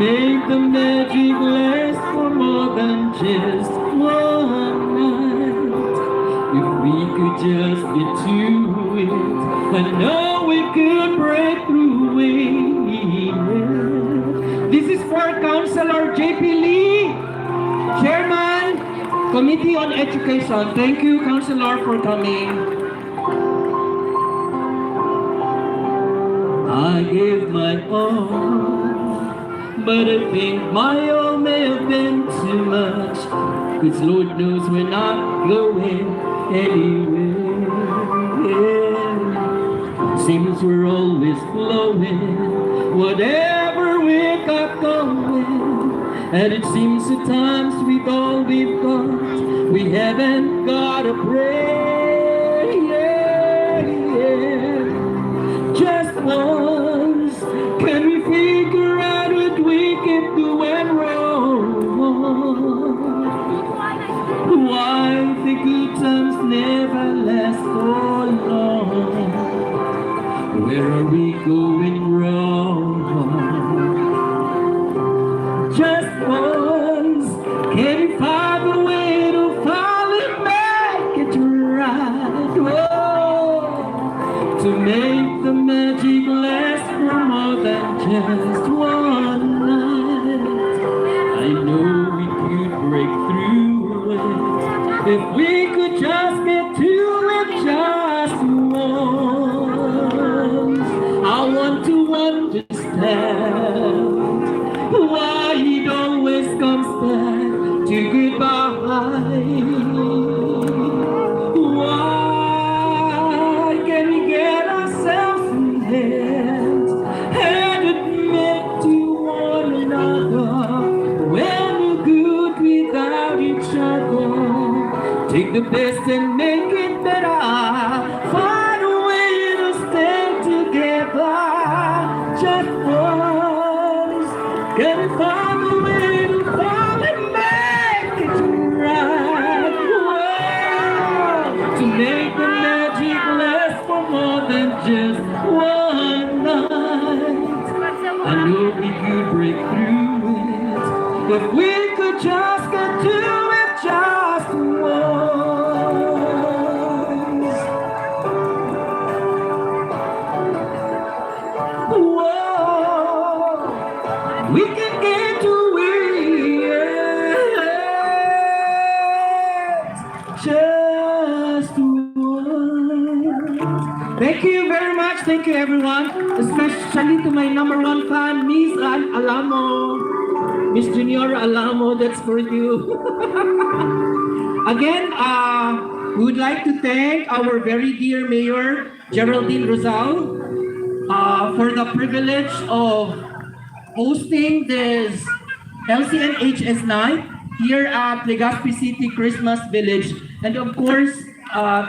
make the magic last for more than just one night. If we could just get to it, I know we could break through it. This is for Councilor J.P. Lee, Chairman, Committee on Education. Thank you, Councilor, for coming. I gave my all, but I think my all may have been too much, 'cause Lord knows we're not going anywhere. Seems we're always flowing, whatever we got going. And it seems at times with all we've got, we haven't got a prayer. Just once, can we figure out what we keep doing wrong? Why the good times never last for long? Where are we going wrong? Just once, can we find a way to finally make it right? Oh, to make the magic last for more than just one night. I know we could break through it if we could just get to it just once. I want to understand why it always comes back to goodbye. Why can we get ourselves in hands and admit to one another when we're good without each other? Take the best and make it better. Find a way to stay together. Just once, can we find a way to finally make it right? Whoa, to make the magic last for more than just one night. I know we could break through it if we could just get to it just once. Whoa, we can get to it just once. Thank you very much. Thank you, everyone. Especially to my #1 fan, Miss Alamo. Miss Junior Alamo, that's for you. Again, we would like to thank our very dear Mayor, Geraldine Rosal, for the privilege of hosting this LCNHS night here at Legazpi City Christmas Village. And of course,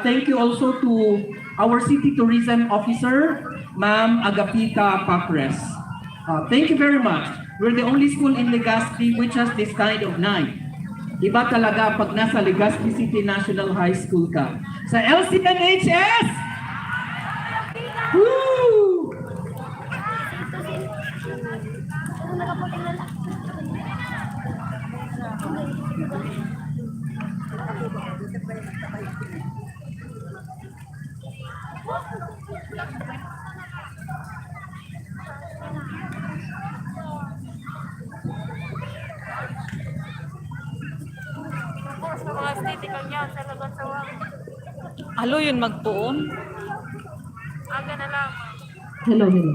thank you also to our City Tourism Officer, Ma'am Agapita Papres. Thank you very much. We're the only school in Legazpi which has this kind of night. Iba talaga pag nasa Legazpi City National High School ka. Sa LCNHS! Woo! Alo yun magtuon? Aga na lang. Hello, hello.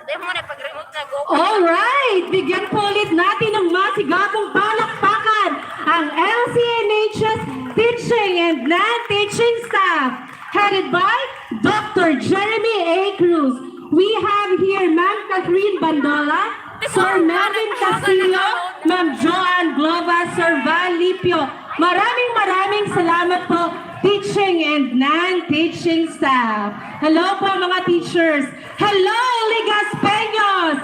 Dahil mo na pag-remote na go. Alright! Bigyan po ulit natin ng masigabong palakpakan ang LCNHS Teaching and Non-Teaching Staff headed by Dr. Jeremy A. Cruz. We have here Ma'am Catherine Bandola, Sir Melvin Castillo, Ma'am Joanne Glova, Sir Val Lipio. Maraming salamat po, teaching and non-teaching staff. Hello po mga teachers. Hello, Legazpeños!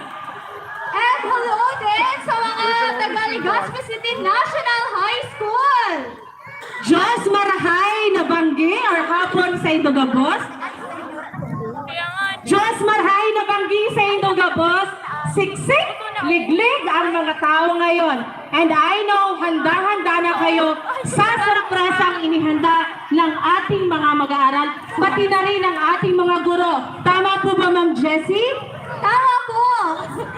And hello din sa mga taga-Legazpi City National High School. Diyos marahay na banggi or hapon sa Idogabos. Diyos marhay na banggi sa inyong gabos, siksik, liglig ang mga tao ngayon. And I know, handa-handa na kayo sa sorpresang inihanda ng ating mga mag-aaral, pati na rin ang ating mga guro. Tama po ba, Ma'am Jessie? Tama po!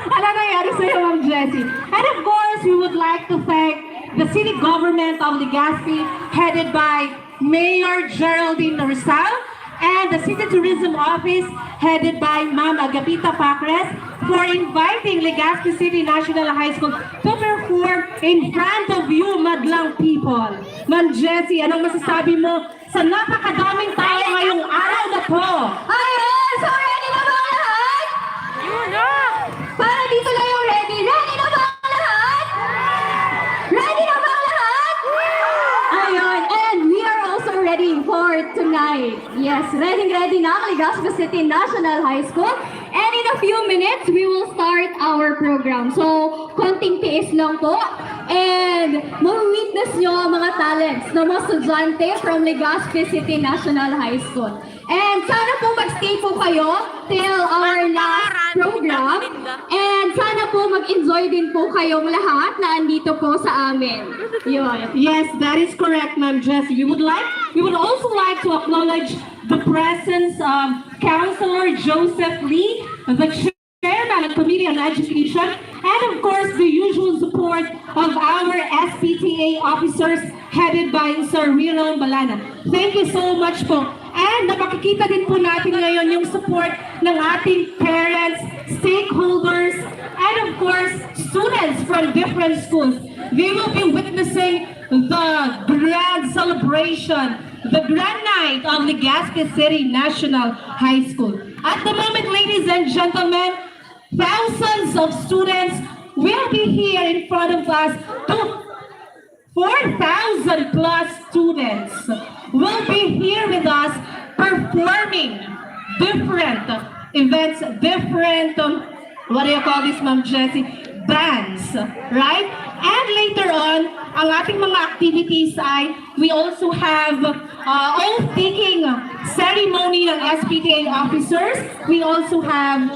Ano nangyari sa'yo, Ma'am Jessie? And of course, we would like to thank the city government of Legazpi, headed by Mayor Geraldine Rizal, and the City Tourism Office, headed by Ma'am Agapita Pacres, for inviting Legazpi City National High School to perform in front of you, madlang people. Ma'am Jessie, anong masasabi mo sa napakadaming tao ngayong araw na to? Ayun! So ready na ba ang lahat? Para dito lang yung ready. Ready na ba ang lahat? Ready na ba ang lahat? Ayun. And we are also ready for tonight. Yes, ready na ang Legazpi City National High School. And in a few minutes, we will start our program. So, konting tiis lang po. And ma-witness nyo ang mga talents ng mga estudyante from Legazpi City National High School. And sana po mag-stay po kayo till our last program. And sana po mag-enjoy din po kayong lahat na andito po sa amin. Yun. Yes, that is correct, Ma'am Jessie. We would also like to acknowledge the presence of Councilor Joseph Lee, the Chairman of Committee on Education, and of course the usual support of our SPTA officers headed by Sir Riron Balana. Thank you so much po. And napakikita din po natin ngayon yung support ng ating parents, stakeholders, and of course students from different schools. They will be witnessing the grand celebration, the grand night of Legazpi City National High School. At the moment, ladies and gentlemen, thousands of students will be here in front of us. 4,000 plus students will be here with us performing different events, different, what do you call this, Ma'am Jessie? Dance, right? And later on, ang ating mga activities ay we also have oath-taking ceremony ng SPTA officers. We also have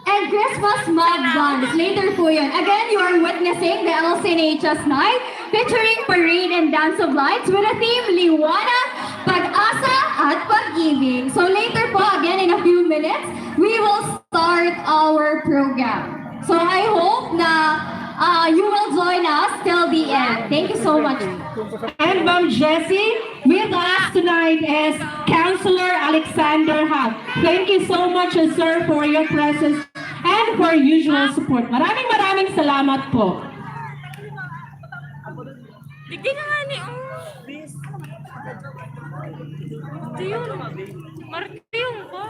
And Christmas mug guns. Later po yun. Again, you are witnessing the LCNHS night featuring parade and dance of lights with a theme, Liwanag, Pag-asa, at Pag-ibig. So later po, again, in a few minutes, we will start our program. So I hope na you will join us till the end. Thank you so much. And Ma'am Jessie, with us tonight is Councilor Alexander Hab. Thank you so much, sir, for your presence and for usual support. Maraming salamat po. Digdi na nga ni Martiyong ko.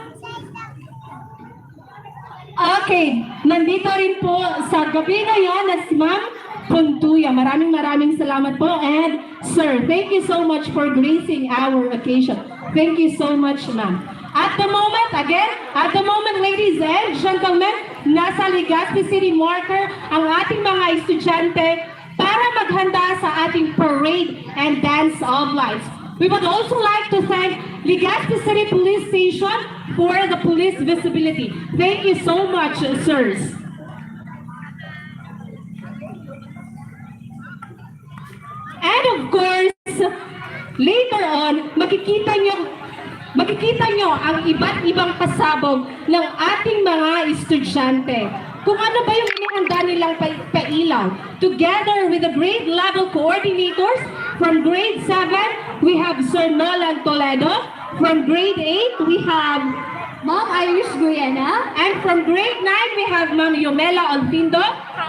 Okay, nandito rin po sa gabi ngayon na si Ma'am Puntuya. Maraming salamat po. And sir, thank you so much for gracing our occasion. Thank you so much, ma'am. At the moment, ladies and gentlemen, nasa Legazpi City marker ang ating mga estudyante para maghanda sa ating parade and dance of lights. We would also like to thank Legazpi City Police Station for the police visibility. Thank you so much, sirs. And of course, later on, makikita nyo ang iba't ibang pasabog ng ating mga estudyante. Kung ano ba yung inihanda nilang pailaw. Together with the grade level coordinators, from grade 7, we have Sir Nolan Toledo. From grade 8, we have Ma'am Irish Guyana. And from grade 9, we have Ma'am Yomela Olfindo.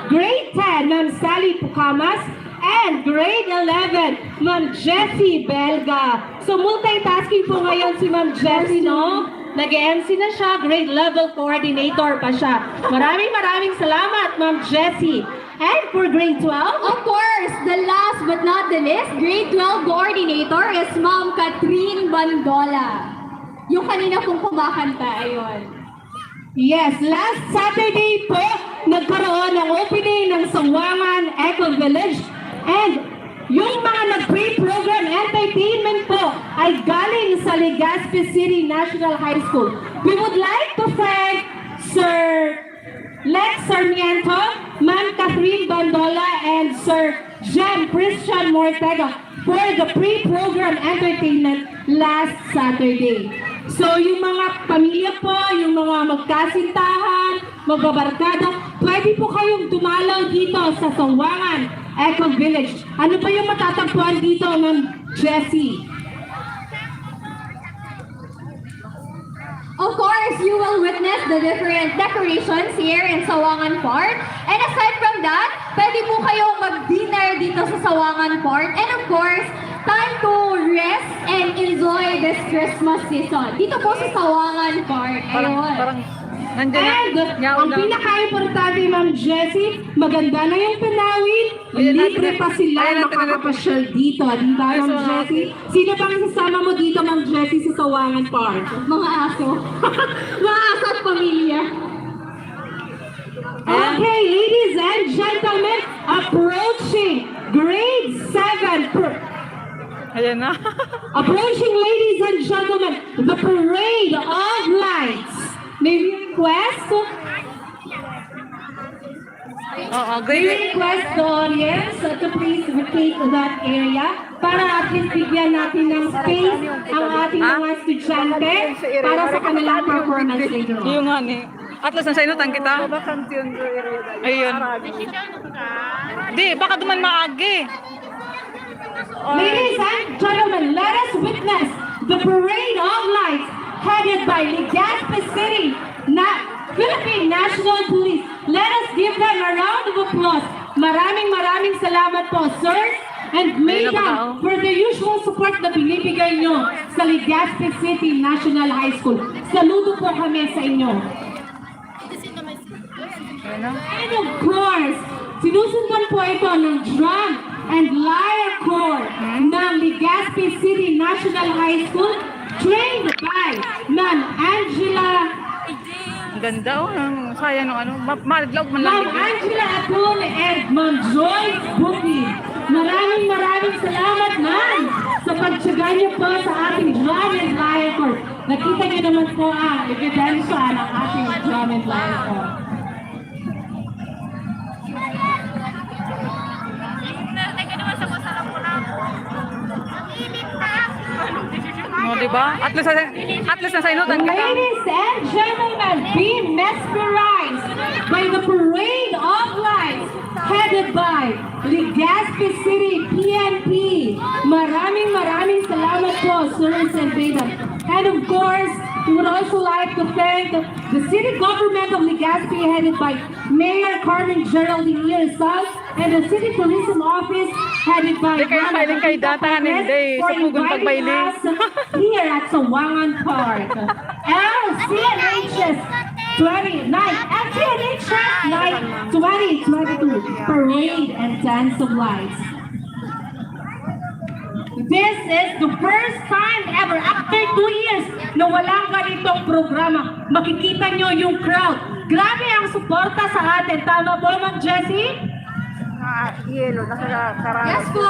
Grade 10, Ma'am Sally Pucamas. And grade 11, Ma'am Jessie Belga. So multitasking po ngayon si Ma'am Jessie, no? Nag-MC na siya, grade level coordinator pa siya. Maraming salamat, Ma'am Jessie. And for grade 12? Of course, the last but not the least, grade 12 coordinator is Ma'am Catherine Bandola. Yung kanina pong kumakanta, ayun. Yes, last Saturday po, nagkaroon ng opening ng Sawangan Eco Village. And yung mga nag-pre-program entertainment po ay galing sa Legazpi City National High School. We would like to thank Sir Lex Sarmiento, Ma'am Catherine Bandola, and Sir Jem Christian Mortega for the pre-program entertainment last Saturday. So yung mga pamilya po, yung mga magkasintahan, magbabarkada, pwede po kayong dumalaw dito sa Sawangan Eco Village. Ano pa yung matatagpuan dito, Ma'am Jessie? Of course, you will witness the different decorations here in Sawangan Park. And aside from that, pwede po kayong mag-dinner dito sa Sawangan Park. And of course, time to rest and enjoy this Christmas season. Dito po sa Sawangan Park. Ayun. And ang pinaka-importante, Ma'am Jessie, maganda na yung panawin, libre pa sila makakapasyal dito. Di ba, Ma'am Jessie? Sino bang sasama mo dito, Ma'am Jessie, sa Sawangan Park? Mga aso. Mga aso at pamilya. Okay, ladies and gentlemen, approaching grade 7. Ayan na. Approaching, ladies and gentlemen, the parade of lights. May request? May request the audience to please vacate that area para at least bigyan natin ng space ang ating mga estudyante para sa kanilang performance later on. Yung nga ni. Atlas na sa inutan kita. Ayun. Di, baka duman maagi. Ladies and gentlemen, let us witness the parade of lights headed by Legazpi City Philippine National Police. Let us give them a round of applause. Maraming salamat po, sirs and madam, for the usual support na binibigay nyo sa Legazpi City National High School. Saludo po kami sa inyo. And of course, sinusundan po ito ng drum and lyre corps ng Legazpi City National High School, trained by Ma'am Angela. Ganda sayang nung ano. Malaglaw man lang. Ma'am Angela Atun and Ma'am Joyce Buki. Maraming salamat, Ma'am, sa pagtsaga niyo po sa ating drum and lyre corps. Nakita niyo naman po ang ebidensya ng ating drum and lyre corps. Diba? Atlas na sa inutan kita. Ladies and gentlemen, be mesmerized by the parade of lights headed by Legazpi City PNP. Maraming salamat po, sirs and madam. And of course, we would also like to thank the city government of Legazpi headed by Mayor Carmen Geraldine Rizal and the city tourism office headed by Mailing kay data hindi for sa pugon inviting pagbaili. us here at Sawangan Park. LCNHS 29 Night 2022 Parade and Dance of Lights. This is the first time ever after 2 years na walang ganitong programa. Makikita nyo yung crowd. Grabe ang suporta sa atin. Tama po, Ma'am Jessie? Yelo, nakakarami. Yes po.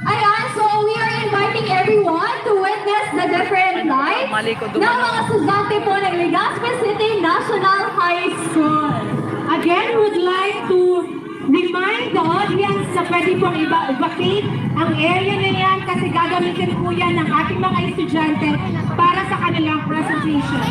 Ayan, so we are inviting everyone to witness the different lights ng mga estudyante po ng Legazpi City National High School. Again, we would like to remind the audience na pwede pong i-vacate ang area na yan kasi gagamitin po yan ng ating mga estudyante para sa kanilang presentation.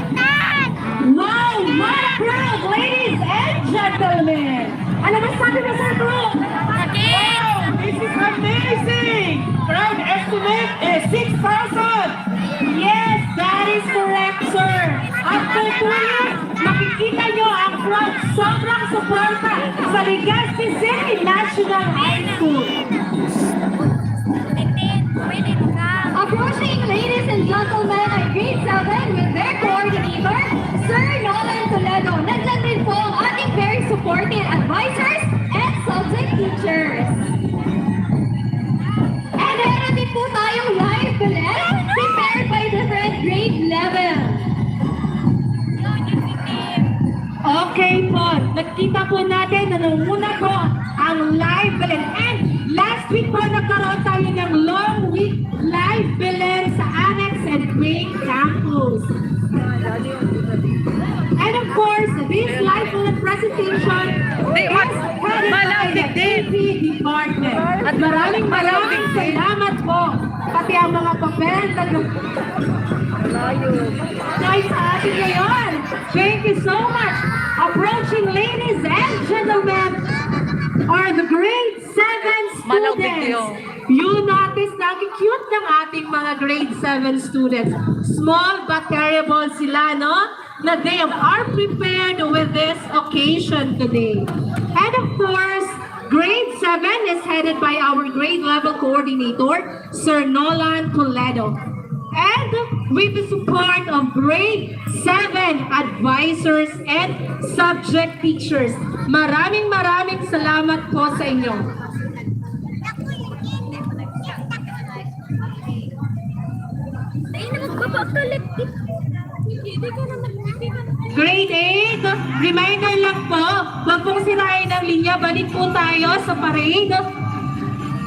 Wow! What a crowd, ladies and gentlemen! Ano ba sabi mo sa group? Wow! This is amazing! Crowd estimate is 6,000! Yes, that is correct, sir. After 2 years, makikita nyo ang crowd sobrang suporta sa Legazpi City National High School. Approaching, ladies and gentlemen, at grade 7 with their coordinator, Sir Nolan Toledo. Nandyan din po ang ating very supportive advisors and subject teachers. And meron din po tayong live ballet prepared by different grade level. nakita po natin na nanguna po ang live Belen. And last week po nagkaroon tayo ng long week live Belen sa Annex and Main Campus. And of course, this live Belen presentation is headed by the AP Department. At maraming salamat po. Pati ang mga papel na nice sa atin ngayon. Thank you so much. Approaching, ladies and gentlemen, are the grade 7 students. You notice na ang cute ng ating mga grade 7 students. Small but terrible sila, no? Na they are prepared with this occasion today. And of course, grade 7 is headed by our grade level coordinator, Sir Nolan Toledo. And with the support of grade 7 advisors and subject teachers. Maraming salamat po sa inyo. Grade 8, reminder lang po, wag pong sirain ang linya, balik po tayo sa parade.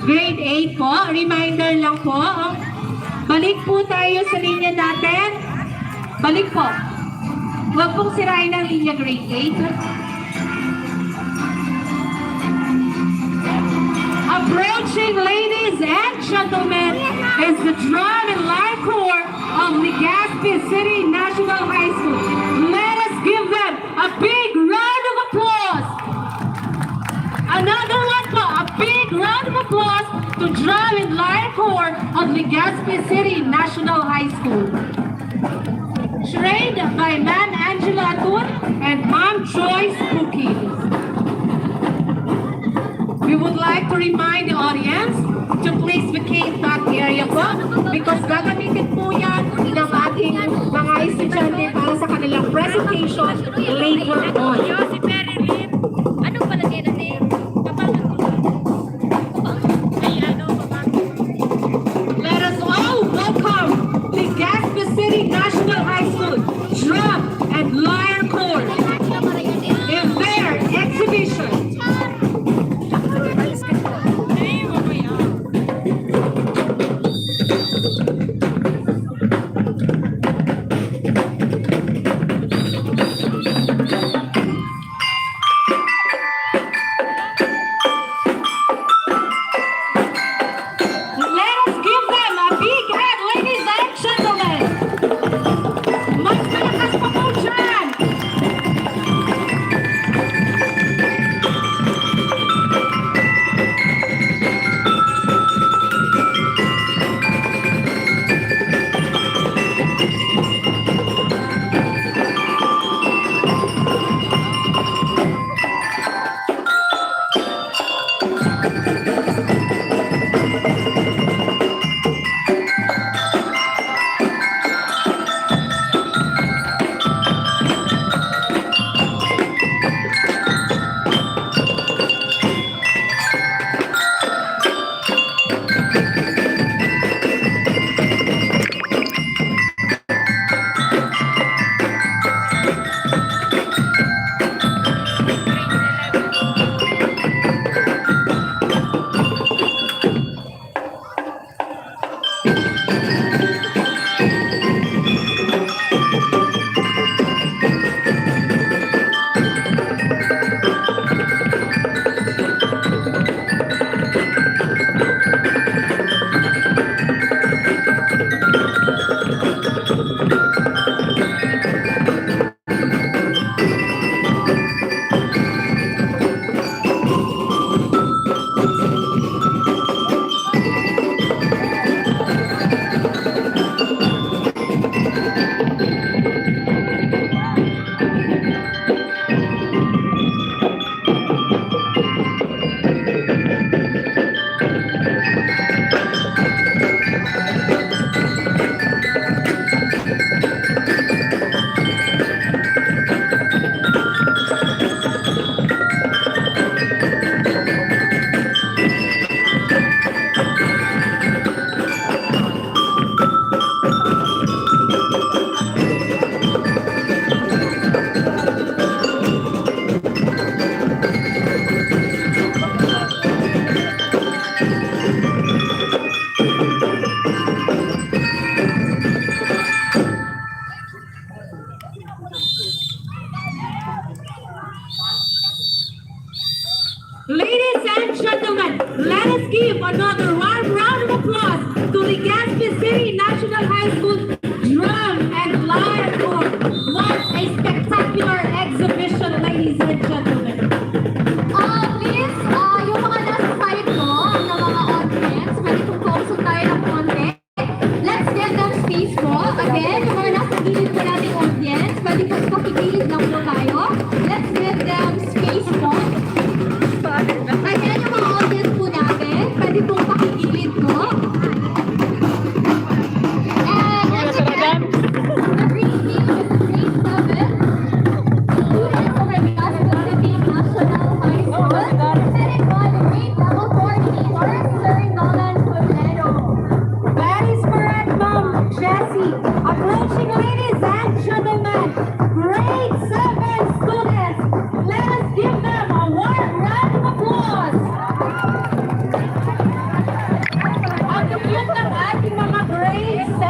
Grade 8 po, reminder lang po, balik po tayo sa linya natin. Balik po. Wag pong sirain ang linya, grade 8. Approaching, ladies and gentlemen, is the drum and line corps of Legazpi City National High School. Let us give them a big round of applause. Another one po, a big round of applause to drum and line corps of Legazpi City National High School. Trained by Ma'am Angela Atun and Ma'am Joyce Puki. We would like to remind the audience to please vacate that area po because gagamitin po yan ng ating mga estudyante para sa kanilang presentation later on. Anong palagay na din? Let us all welcome Legazpi City National High School Drum and Lyre Corps in their exhibition. and gentlemen, let us give another warm round of applause to Legazpi City National High School Drum and Lion Corps. What a spectacular exhibition, ladies and gentlemen. Please, yung mga nasa side ko, ng mga audience, pwede kong focus tayo ng konti. Let's give them space po. Again, yung mga nasa gilid po natin audience, pwede po pakigilid lang po tayo. Let's give them space po. Again, yung mga audience po natin, pwede pong pakigilid po. And once again, the green team is grade 7. Students of Legazpi City National High School, headed by the grade level coordinator, Sir Nolan Colero. That is correct, Ma'am Jessie. Approaching, ladies and gentlemen, grade 7 students. Let us give them a warm round of applause. Ang cute ng ating mga grade 7.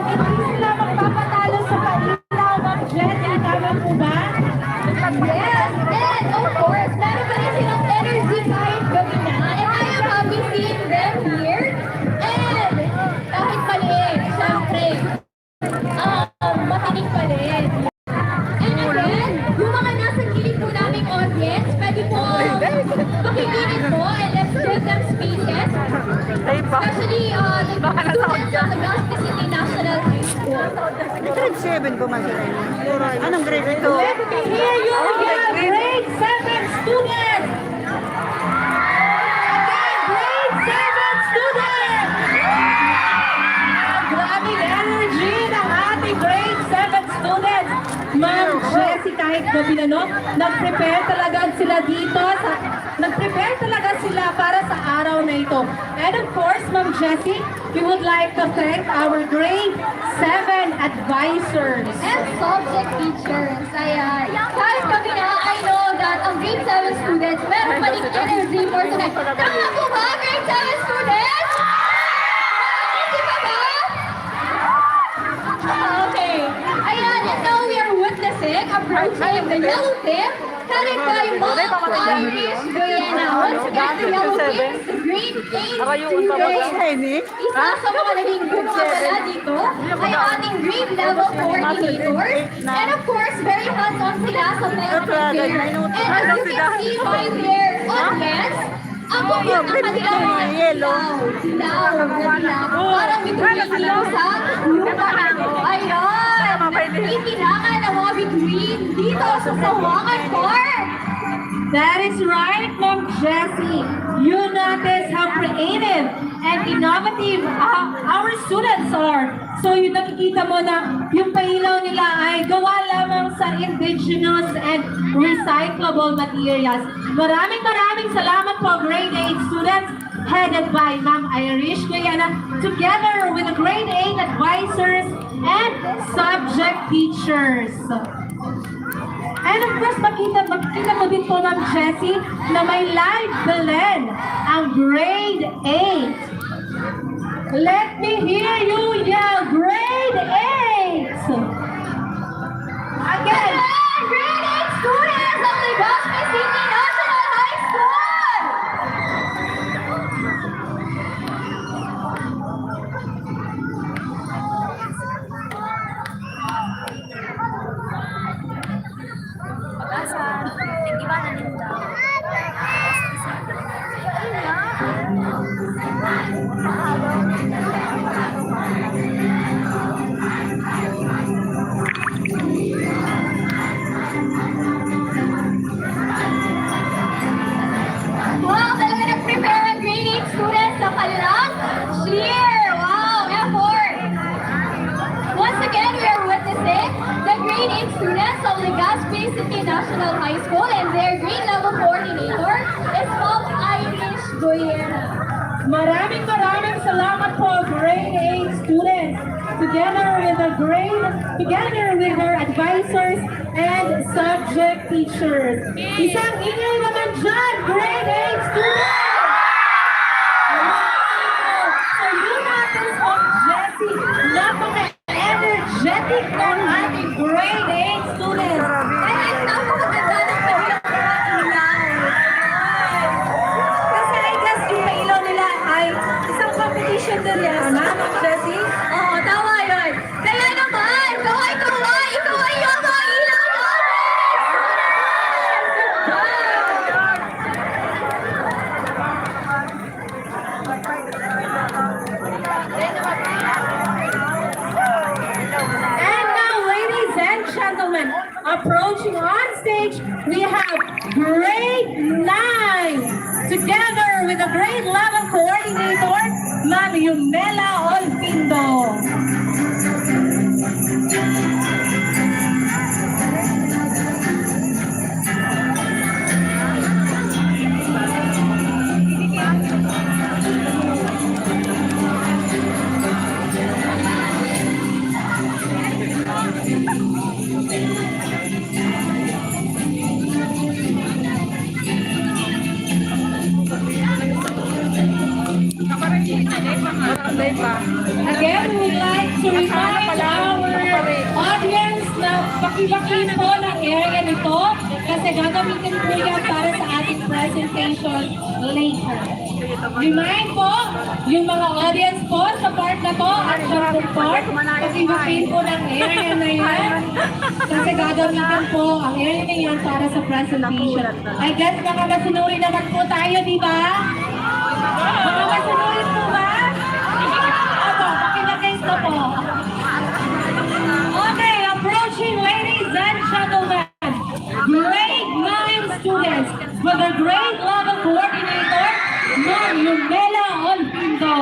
Hindi sila magpapatalo sa kanila, Ma'am Jessie. Tama po ba? Yes, and of course, meron pa rin silang energy kahit gabi na. And I am happy seeing them here. And kahit maliit, syempre, matinig pa rin. And again, yung mga nasa gilid po naming audience, pwede po pakigilid po and let's give them spaces. Especially the students of the Legazpi City National High School. Grade 7 po man sila. Anong grade ito? Let me hear you, young grade 7 students. Again, grade 7 students. Grabing energy ng ating grade 7 students. Ma'am Jessie, kahit gabi na, no? Nag-prepare talaga sila dito. Nag-prepare talaga sila para sa araw na ito. And of course, Ma'am Jessie, we would like to thank our grade 7 advisors. And subject teachers. Ayan. Kahit kami na, I know that ang grade 7 students, meron pa rin energy for tonight. Tama po ba, grade 7 students? Energy pa ba? Okay. Ayan, and now we are witnessing approaching the yellow team, headed by Mom Irish Guyana. Once again, the yellow team is the grade 8 students. Isa sa mga naging good pala dito ay ating grade level coordinators. And of course, very hands-on sila sa mga game. And as you can see by their audience, ang kanyang mga dilaw. Parang bituin sa lupa. Ayun! Itinangan ng mga bituin dito sa Sawangan Park. That is right, Ma'am Jessie. You notice how creative and innovative our students are. So yung nakikita mo na yung pailaw nila ay gawa lamang sa indigenous and recyclable materials. Maraming salamat po, grade 8 students headed by Ma'am Irish Guyana, together with the grade 8 advisors and subject teachers. And of course, makikita mo din po, Ma'am Jessie, na may live Belen ang grade 8. Let me hear you yell, grade 8! Again, Grade 8 students of Legazpi City National High School! Wow, talaga nag-prepare ang grade 8 students sa kanilang cheer. Wow, effort. Once again, we are witnessing the grade 8 students of Legazpi City National High School and their grade level coordinator is Mom Irish Guyana. maraming salamat po, grade 8 students, together with their advisors and subject teachers. Isang ingay naman dyan, grade 8 students! Wow! So yun natin po, Jessie, napaka-energetic ng ating grade 8 students. And napakaganda ng kanilang mga ilaw. gentlemen, approaching on stage, we have grade 9 together with the grade level coordinator, Ma'am Yumela Olpindo. Again, we would like to remind our audience na pakibaki po ng area nito kasi gagamitin po yan para sa ating presentation later. Remind po yung mga audience po sa part na to at sa part, pakibakin po ng area na yan kasi gagamitin po ang area na yan para sa presentation. I guess baka masunuri naman po tayo, di ba? Baka masunuri po ba? Okay, approaching ladies and gentlemen, grade 9 students with the grade level coordinator, Ma'am Yumela Olpindo.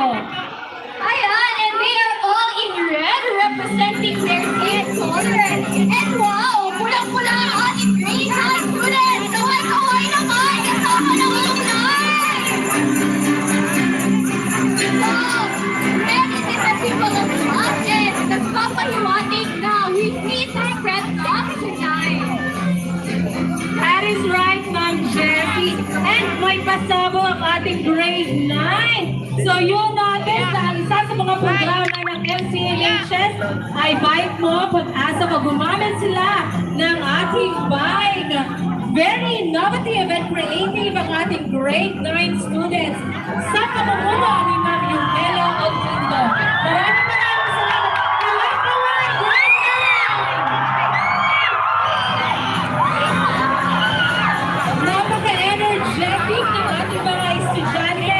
Ayan, and they are all in red, representing their skin color. And wow, pulang-pula ang ating grade 9 students! Kaway-kaway naman! Kasama ng alumni! Wow! Red is a symbol of justice. Nagpapahiwatig na we need to spread love tonight. That is right, Ma'am Jessie. And may pasabo ang ating grade 9. So yun natin sa isa sa mga programa ng MCNHS ay bike mo pag-asa pag gumamit sila ng ating bike. Very innovative and creative ang ating grade 9 students sa pamumuno ni Ma'am Yumela Olpindo. Maraming salamat. Kaway-kaway, grade 9! Napaka-energetic ng ating mga estudyante.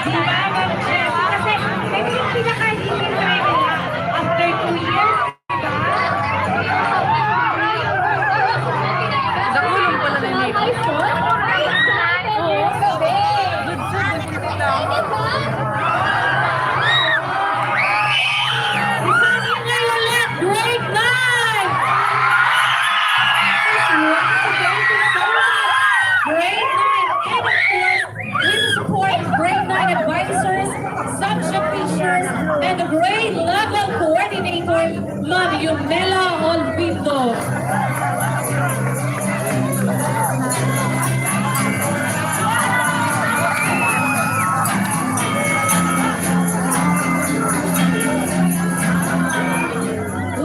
Di ba, Ma'am Jessie? Kasi ito yung pinaka-hintay nila after 2 years. Nakulong pala na yung Grade 9! Grade 9, and of course, with the support of grade 9 advisors, subject teachers, and the grade level coordinator, Ma'am Yumela Olpindo.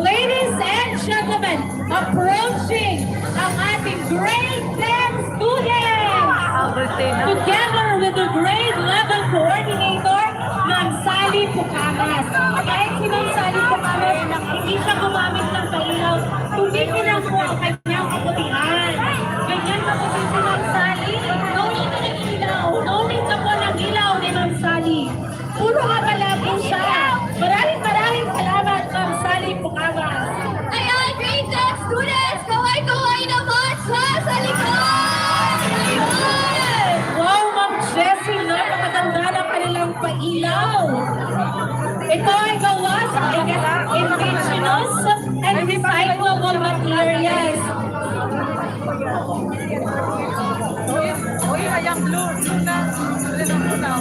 Ladies and gentlemen, approaching ang ating grade 10 students! Together with the grade level coordinator, Ma'am Sally Pucamas. Kahit si Ma'am Sally Pucamas, hindi siya gumamit ng pailaw, tumikin lang po ang kanyang kaputihan. Ganyan kaputin si Ma'am Sally. No need na ng ilaw. No need na po ng ilaw ni Ma'am Sally. Puro abala po siya. Maraming salamat, Ma'am Sally Pucamas. Ayan, grade 10 students! Kaway-kaway naman siya sa likod! Ayun! Wow, Ma'am Jessie, napakaganda ng kanilang pailaw. Ito ay gawa sa indigenous and recyclable materials. Uy, ayang blue na. Blue na.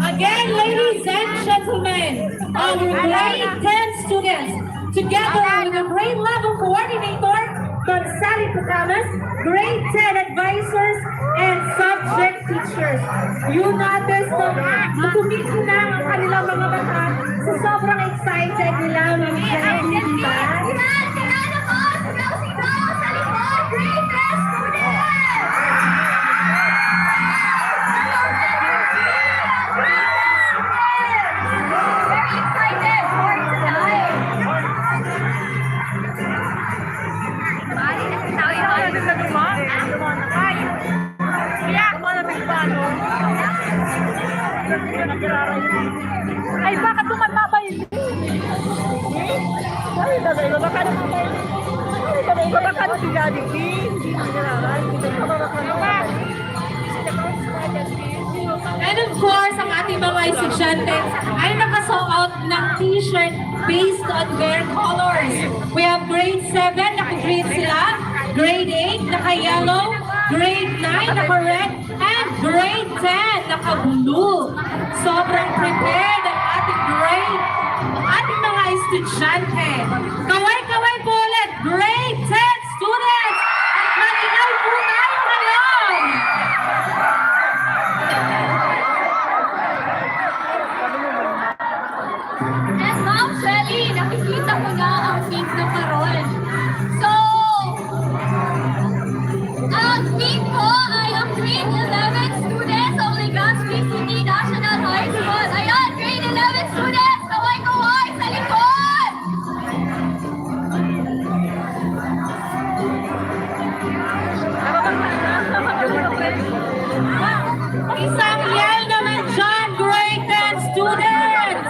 Again, ladies and gentlemen, our grade 10 students, together with the grade level coordinator, Ma'am Sally Pucamas, grade 10 advisors, and subject teachers. You notice na tumingin na ang kanilang mga mata sa sobrang excited nila, Ma'am Jessie, di ba? Ayan, kanana po! Sigaw-sigaw sa likod! Grade 10 students! Very excited for tonight! Ay, baka tumama ba yun? Ay, baka na baka na si Daddy King. Hindi nararay. And of course, ang ating mga estudyante ay nakasuot ng t-shirt based on their colors. We have grade 7, naka-green sila. Grade 8, naka-yellow. Grade 9, naka-red. And grade 10, naka-blue. Sobrang prepared ang ating grade, ang ating mga estudyante. Kaway-kaway po ulit, grade 10 students! At mag-inay po tayo ngayon! And Ma'am Shelly, nakikita ko na ang pink na parol. So, ang pink ko ay ang grade 11 students of Legazpi City National High School. Ayan, grade 11 students, kaway-kaway sa likod! Isang yell naman dyan, grade 10 students!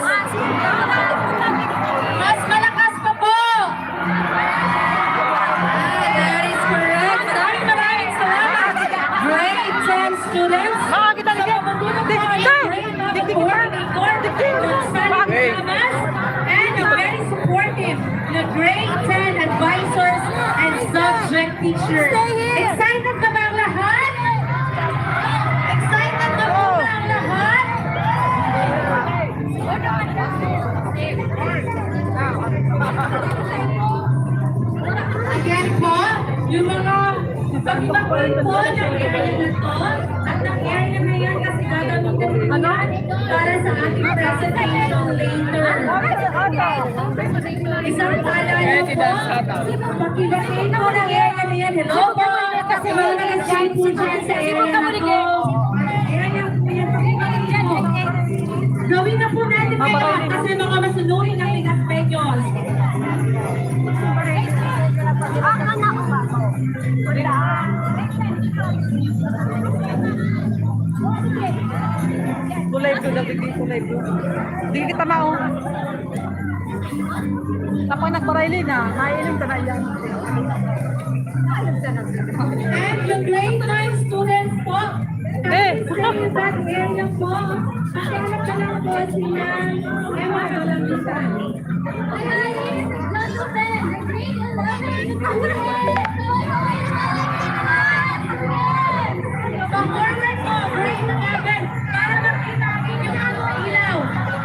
Mas malakas pa po! That is correct. Maraming salamat. Grade 10 students. Makakita na yan. And very supportive na grade 10 advisors and subject teachers. Excited ka ba ang lahat? Excited na po ba ang lahat? Again po, yung mga pag-ibang po ng area na to, at ang area na yan kasi gagamitin po yan para sa ating presentation later. Isang paalala po, pag-ibang po ng area na yan. Hello po, kasi mga nag-shine po dyan sa area na to. Area po yan, pag-ibang po. Gawin na po natin ngayon kasi mga masunurin ng Legazpeños. Kulay blue, nagiging kulay blue. Hindi kita mao. Kapag nagbarayli na, naiinom ka na yan. And the grade 9 students po, Eh! sa that area po, pakihanap ka lang po sila. Ewan ka lang isa. Pa-forward po, grade 11, para makita ang inyong mga ilaw.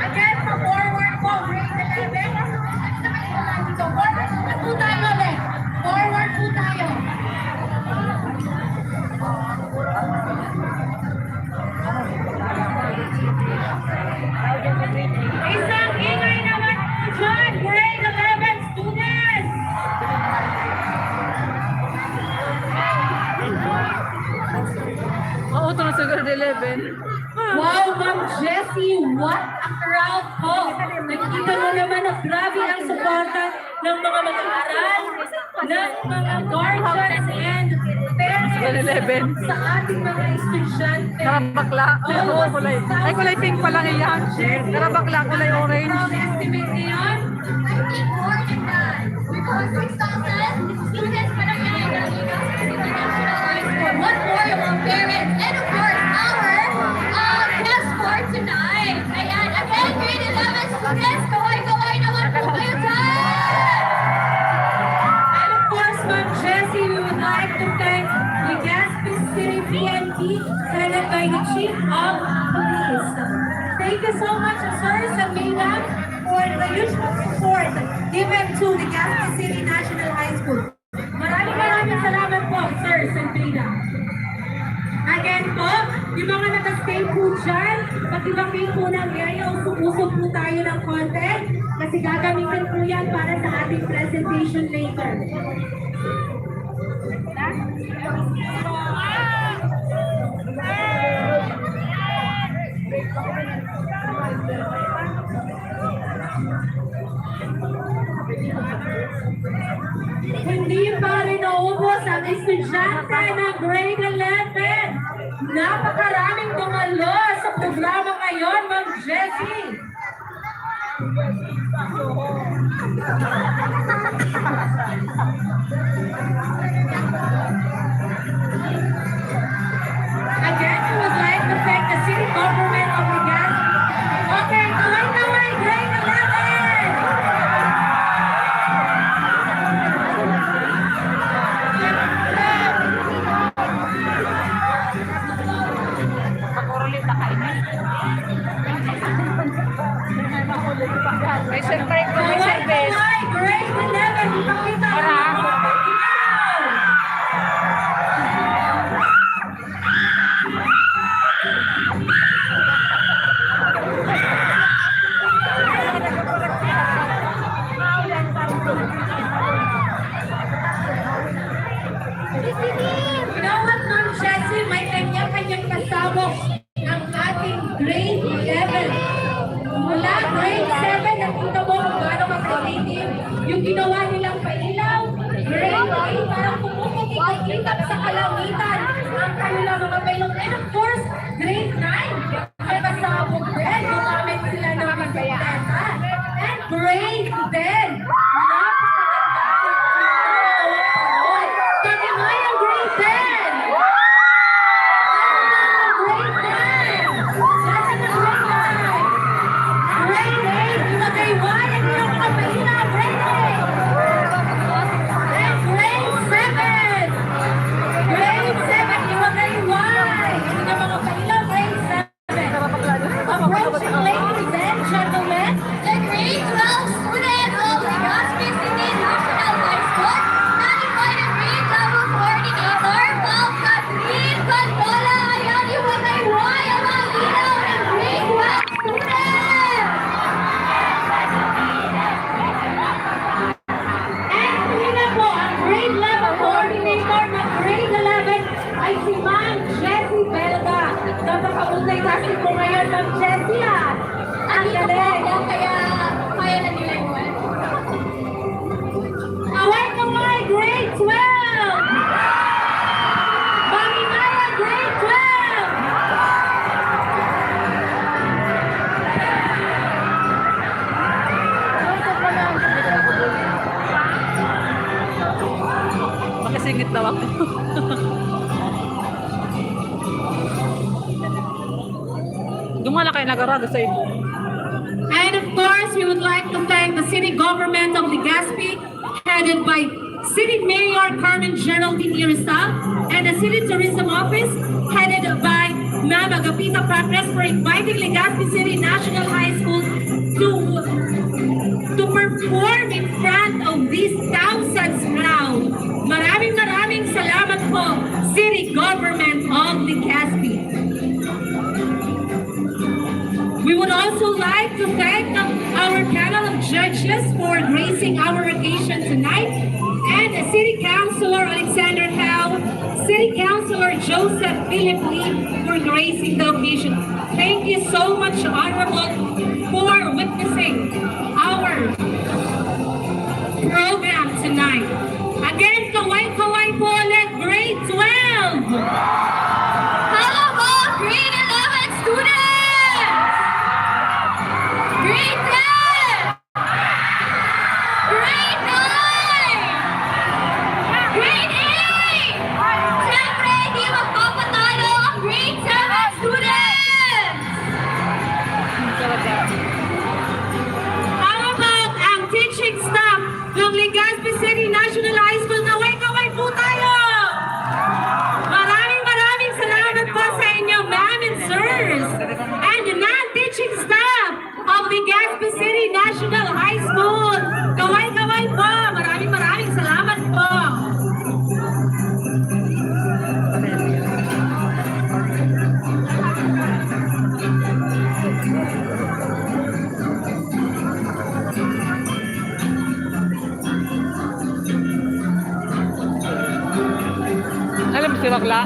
Again, pa-forward po, grade 11. So, forward po tayo ulit. Forward po tayo. Isang ingay naman po dyan, grade 11 students! Oo, ito na sa grade 11. Wow, Ma'am Jessie, what a crowd po! Nakikita mo naman na grabe ang suporta ng mga mag-aaral, ng mga guardians and parents sa ating mga estudyante. Karabakla. Oo, kulay. Ay, kulay pink pa lang iyan. Karabakla, kulay orange. Estimate ngayon, I think more than that. Because 6,000 students pa lang yan ang Legazpi City National High School. What more yung mga parents? And of course, our guest for tonight. Ayan, again, grade 11 students, kaway-kaway naman po kayo dyan! and of course, Ma'am Jessie, we would like to thank Legazpi City PNP, headed by the Chief of Police. Thank you so much, sirs and madam, for the usual support given to Legazpi City National High School. Maraming salamat po, sirs and madam. Again po, yung mga naka-stay po dyan, pag-ibangin po ng area, usok-usok po tayo ng konti kasi gagamitin po yan para sa ating presentation later. Hindi pa rin naubos ang estudyante ng grade 11. Napakaraming dumalo sa programa ngayon, Ma'am Jessie. Again, we would like to thank the city government of Legazpi. Okay, tuloy-tuloy, grade 11! May surprise ko, may service. Grade 11, ipakita mo. You know what, Ma'am Jessie? May kanya-kanyang kasabog ang ating grade 11. Mula grade 7, nakita mo kung gaano ka-creative. Yung ginawa nilang pailaw, grade 8, parang pumuputik-itikap sa kalangitan ang kanilang mga pailong. And of course, grade 9, may kasabog rin. Gumamit sila ng bisikleta. And grade 10, pati nga yung grade 10! Grade 10! Nasa na grade 9? Grade 8, ilagay 1, and yung kapahina, grade 8! And grade 7! Grade 7, ilagay 1! Yung mga kapahina, grade 7! Approaching ladies and gentlemen, The grade 12 students of Legazpi City National High School, natin po ang grade level coordinator, Ma'am Catherine Cantola. Ayan yung mga Y, ang mga ilaw ng grade 12 students! and kanina po, ang grade level coordinator ng grade 11 ay si Ma'am Jessie Belga. Napakaulay kasi po ngayon, Ma'am Jessie, ah. Ang Andito po galing. ako, kaya kaya na nila yung one. Kaway-kaway, grade 12! Bangimaya, grade 12! Makasingit daw ako. Dumala kayo nagarado sa ibo. And of course, we would like to thank the city government of Legazpi, headed by City Mayor Carmen Geraldine Irizal, and the City Tourism Office, headed by Ma'am Agapita Patres, for inviting Legazpi City National High School to perform in front of this thousands crowd. Maraming salamat po, City Government of Legazpi. We would also like to thank our panel of judges for gracing our occasion tonight, and City Councilor Alexander Howe, City Councilor Joseph Philip Lee for gracing the occasion. Thank you so much, Honorable, for witnessing our program tonight. Again, kaway-kaway po ulit, grade 12! How about grade 11 students? Grade 10! Grade 9! Grade 8! Siyempre, hindi magpapatalo ang grade 7 students! How about ang teaching staff ng Legazpi City National High School? Kaway-kaway po tayo! Maraming salamat po sa inyo, ma'am and sirs! And the non-teaching staff of Legazpi City National High School! Kaway-kaway po! Maraming salamat po! Alam mo si Bakla?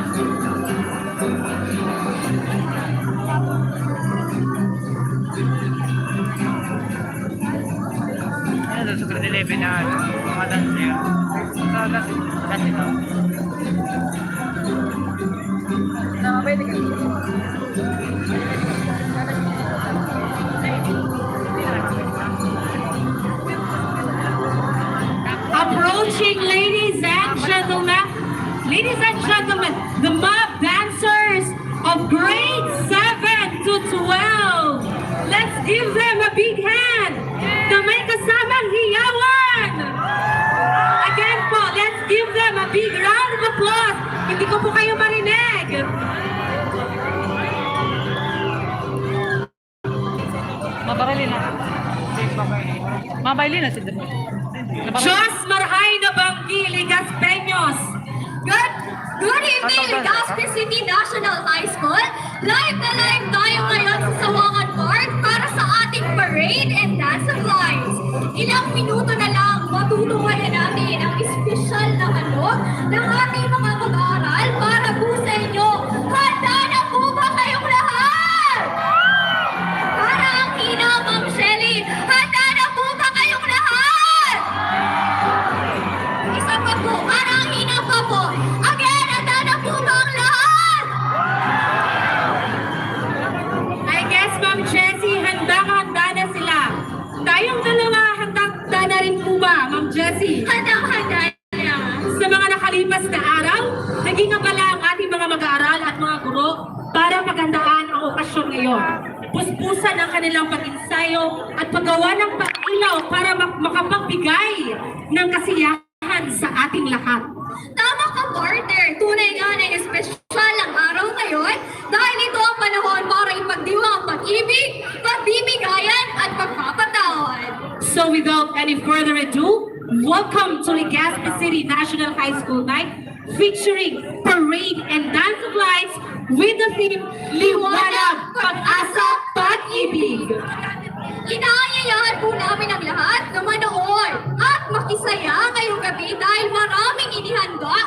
Ano sa grade 11 na mga dancer? Sa dancer ito. Pwede ka. Ladies and gentlemen, the mob dancers of grade 7 to 12. Let's give them a big hand na may kasamang hiyawan. Again po, let's give them a big round of applause. Hindi ko po kayo marinig. Mabarali na. Mabayli na si Demo. Diyos marhay na banggi, Legazpeños. Good evening, Legazpi City National High School. Live na live tayo ngayon sa Sawangan Park para sa ating parade and dance of lights. Ilang minuto na lang, matutunghayan natin ang espesyal na handog ng ating mga mag-aaral para po sa inyo. Handa na po ba kayong lahat? Para ang hina, Ma'am Shelly. Handa na po ba kayong lahat? Isa pa po, para ang hina pa po. Again, handa na po ba ang lahat? I guess, Ma'am Jessie, handa na sila. Tayong dalawa, handa na rin po ba, Ma'am Jessie? Handang-handa na. Sa mga nakalipas na araw, naging abala ang ating mga mag-aaral at mga guro para magandaan ang okasyon ngayon. Puspusan ang kanilang pag-ensayo at paggawa ng pag-ilaw para makapagbigay ng kasiyahan sa ating lahat. Tama ka, partner. Tunay nga na espesyal ang araw ngayon dahil ito ang panahon para ipagdiwa ang pag-ibig, pagbibigayan at pagpapatawad. So without any further ado, welcome to Legazpi City National High School Night featuring parade and dance of lights with the theme Liwanag, Pag-asa, Pag-ibig. Inaanyayahan po namin ang lahat na manood at makisaya ngayong gabi dahil maraming inihanda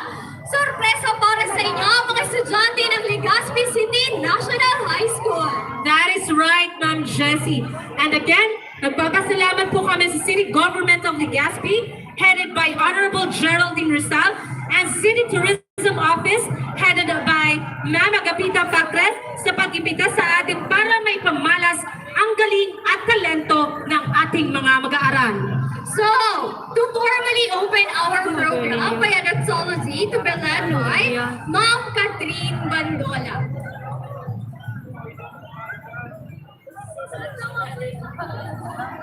sorpresa para sa inyo mga estudyante ng Legazpi City National High School. That is right, Ma'am Jessie. And again, nagpapasalamat po kami sa City Government of Legazpi, headed by Honorable Geraldine Rizal, and City Tourism Office, headed by Ma'am Agapita Pacres, sa pag-imbita sa atin para may pamalas ang galing at talento ng ating mga mag-aaral. So, to formally open our program by a doxology to be led by Ma'am Catherine Bandola.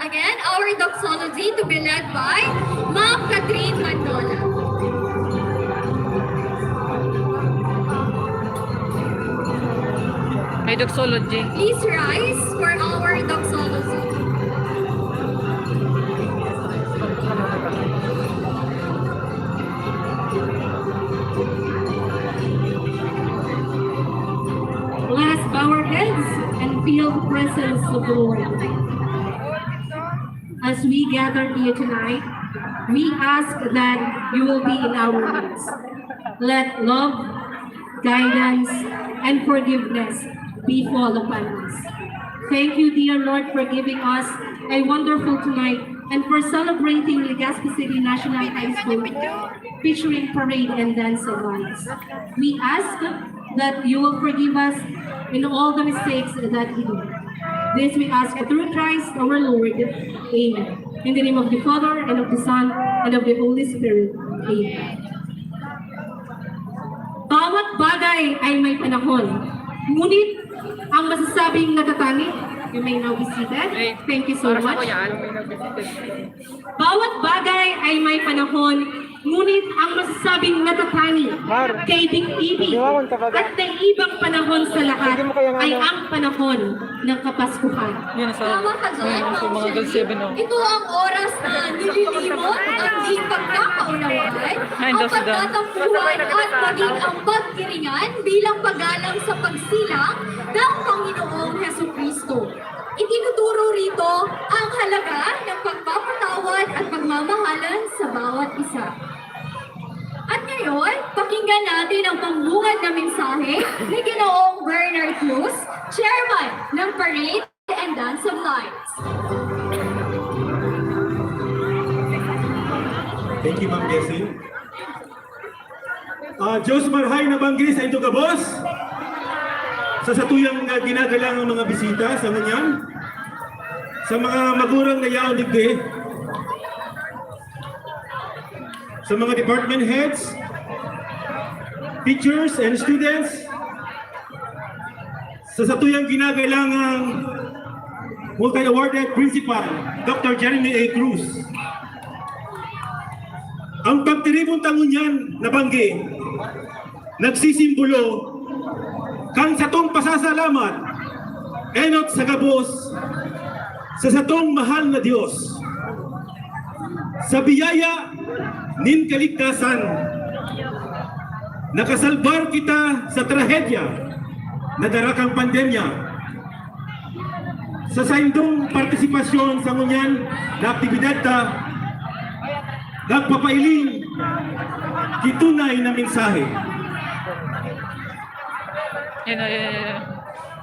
Again, our doxology to be led by Ma'am Catherine Bandola. May doxology. Please rise for our doxology. Let us bow our heads and feel the presence of the Lord. As we gather here tonight, we ask that you will be in our midst. Let love, guidance, and forgiveness befall upon us. Thank you, dear Lord, for giving us a wonderful tonight and for celebrating Legazpi City National High School featuring parade and dance of lights. We ask that you will forgive us in all the mistakes that we do. This we ask through Christ our Lord. Amen. In the name of the Father, and of the Son, and of the Holy Spirit. Amen. Bawat bagay ay may panahon. Ngunit ang masasabing natatangi, you may now be seated. Thank you so much. Bawat bagay ay may panahon, ngunit ang masasabing natatangi, kaibig-ibig, at naibang panahon sa lahat ay ang panahon ng Kapaskuhan. Yan sa Tama ka dyan, Ma'am mga girl 7 oh. Ito ang oras na nililimot ang di pagkakaunawaan, ang pagtatampuhan at maging ang pagkiringan bilang paggalang sa pagsilang ng Panginoong Hesukristo. Itinuturo rito ang halaga ng pagpapatawad at pagmamahalan sa bawat isa. At ngayon, pakinggan natin ang pambungad na mensahe ni Ginoong Bernard Cruz, Chairman ng Parade and Dance of Lights. Thank you, Ma'am Jessie. Diyos marhay na banggi sa ito kabos. Sa satuyang ginagalang ng mga bisita sa kanyan. Sa mga magurang na yaon digdi. Sa mga department heads, teachers and students, sa satuyang ginagailangang multi-awarded principal, Dr. Jeremy A. Cruz. Ang pagtiribong tangunyan na banggi, nagsisimbolo kang satong pasasalamat, enot sa gabos, sa satong mahal na Diyos. Sa biyaya nin kaligtasan, nakasalbar kita sa trahedya na darakang pandemya. Sa saindong partisipasyon sa ngunyan na aktibidad ta, nagpapailing kitunay na mensahe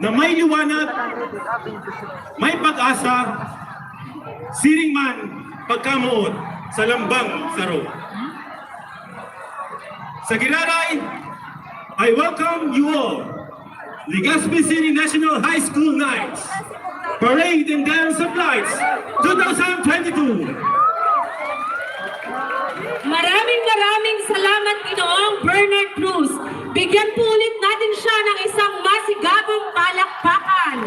na may liwanag, may pag-asa, siring man pagkamuot sa lambang saro. Sa Giraray, I welcome you all. Legazpi City National High School Nights, Parade and Dance of Lights 2022. Maraming salamat Ginoong Bernard Cruz. Bigyan po ulit natin siya ng isang masigabong palakpakan.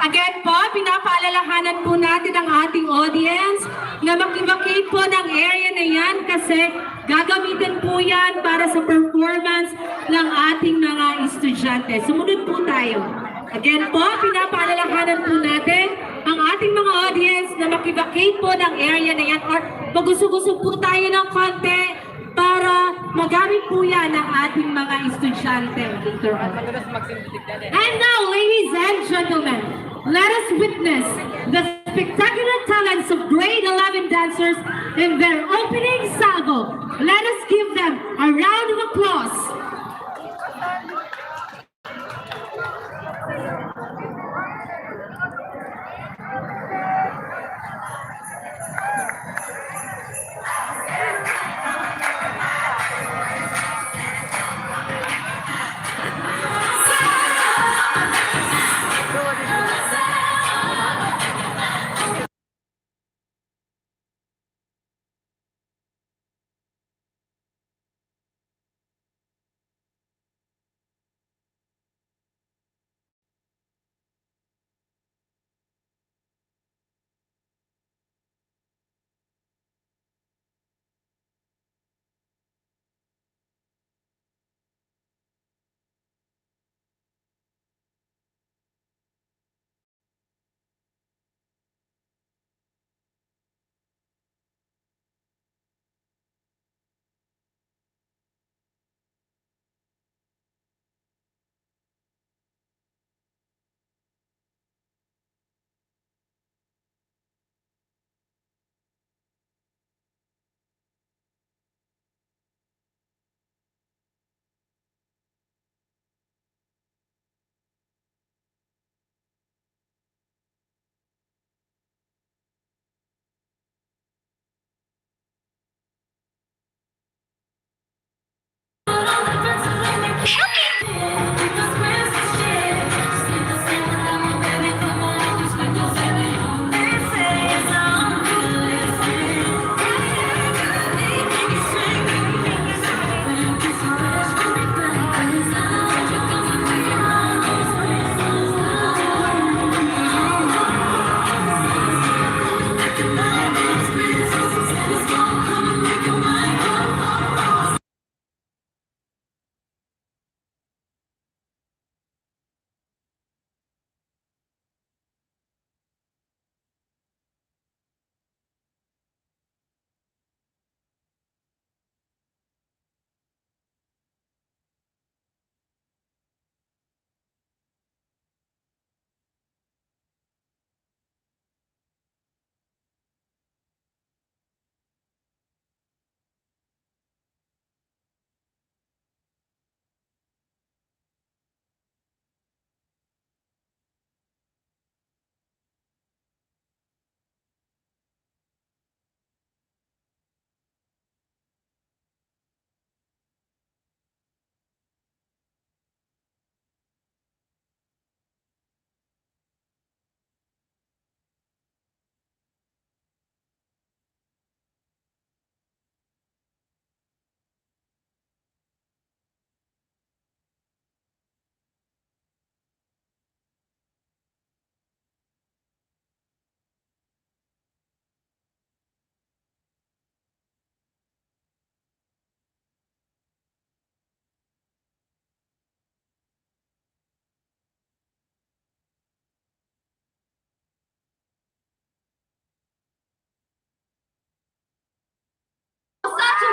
Again po, pinapaalalahanan po natin ang ating audience na mag-evacate po ng area na yan kasi gagamitin po yan para sa performance ng ating mga estudyante. Sumunod po tayo. Again po, pinapaalalahanan po natin ang ating mga audience na mag-evacate po ng area na yan or magusog-usog po tayo ng konti para magamit po yan ng ating mga estudyante later on. And now, ladies and gentlemen, let us witness the spectacular talents of grade 11 dancers in their opening salvo. Let us give them a round of applause.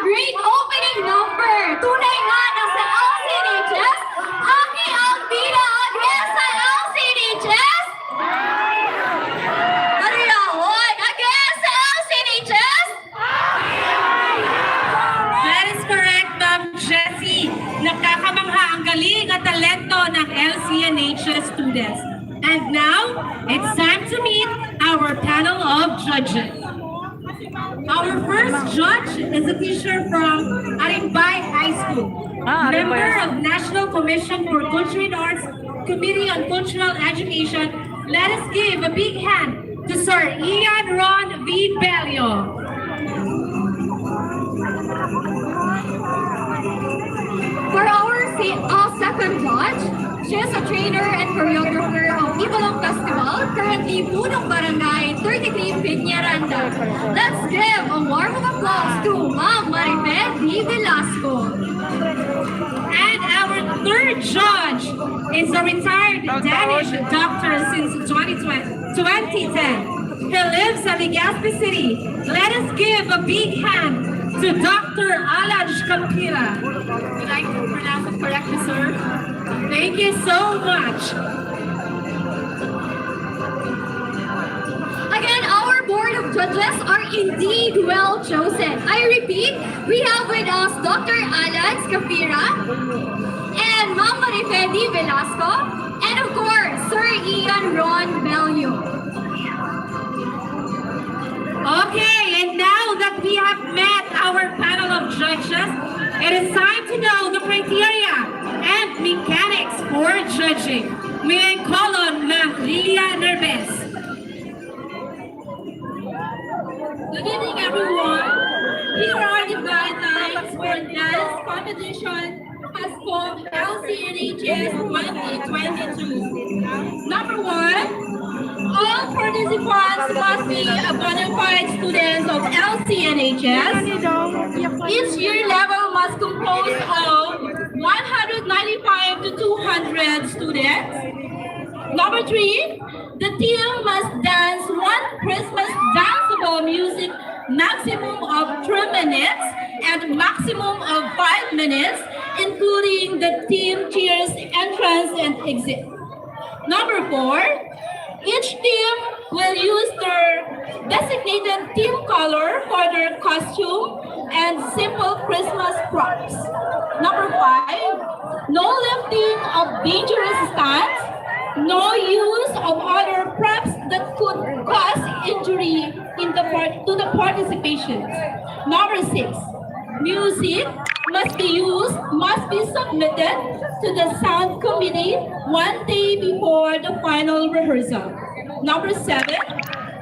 great opening number. Tunay nga na sa LCNHS, Aki Alvida again sa LCNHS. Mariyahon again sa LCNHS. That is correct, Ma'am Jessie. Nakakamangha ang galing at talento ng LCNHS students. And now, it's time to meet our panel of judges. Our first judge is a teacher from Arimbay High School, member of National Commission for Culture and Arts, Committee on Cultural Education. Let us give a big hand to Sir Ian Ron V. Bello. For our second judge, she is a trainer and choreographer of Ibalong Festival, currently punong barangay 33 Piñaranda. Let's give a warm applause to Ma'am Maribel D. Velasco. And our third judge is a retired Danish doctor since 2010. He lives in Legazpi City. Let us give a big hand to Dr. Alaj Campira. Would you like to pronounce it correctly, sir? Thank you so much. Again, our board of judges are indeed well chosen. I repeat, we have with us Dr. Alan Scafira and Ma'am Marifedi Velasco, and of course, Sir Ian Ron Bello. Okay, and now that we have met our panel of judges, it is time to know the criteria and mechanics for judging. May I call on Ma'am Lilia Nerves. Good evening, everyone. Here are the guidelines for dance competition as called LCNHS 2022. Number 1, all participants must be a bona fide students of LCNHS. Each year level must compose of 195 to 200 students. Number 3, the team must dance one Christmas danceable music maximum of 3 minutes and maximum of 5 minutes, including the team cheers entrance and exit. Number 4, each team will use their designated team color for their costume and simple Christmas props. Number 5, no lifting of dangerous stunts, no use of other props that could cause injury to the participants. Number 6, music must be submitted to the sound committee 1 day before the final rehearsal. Number 7,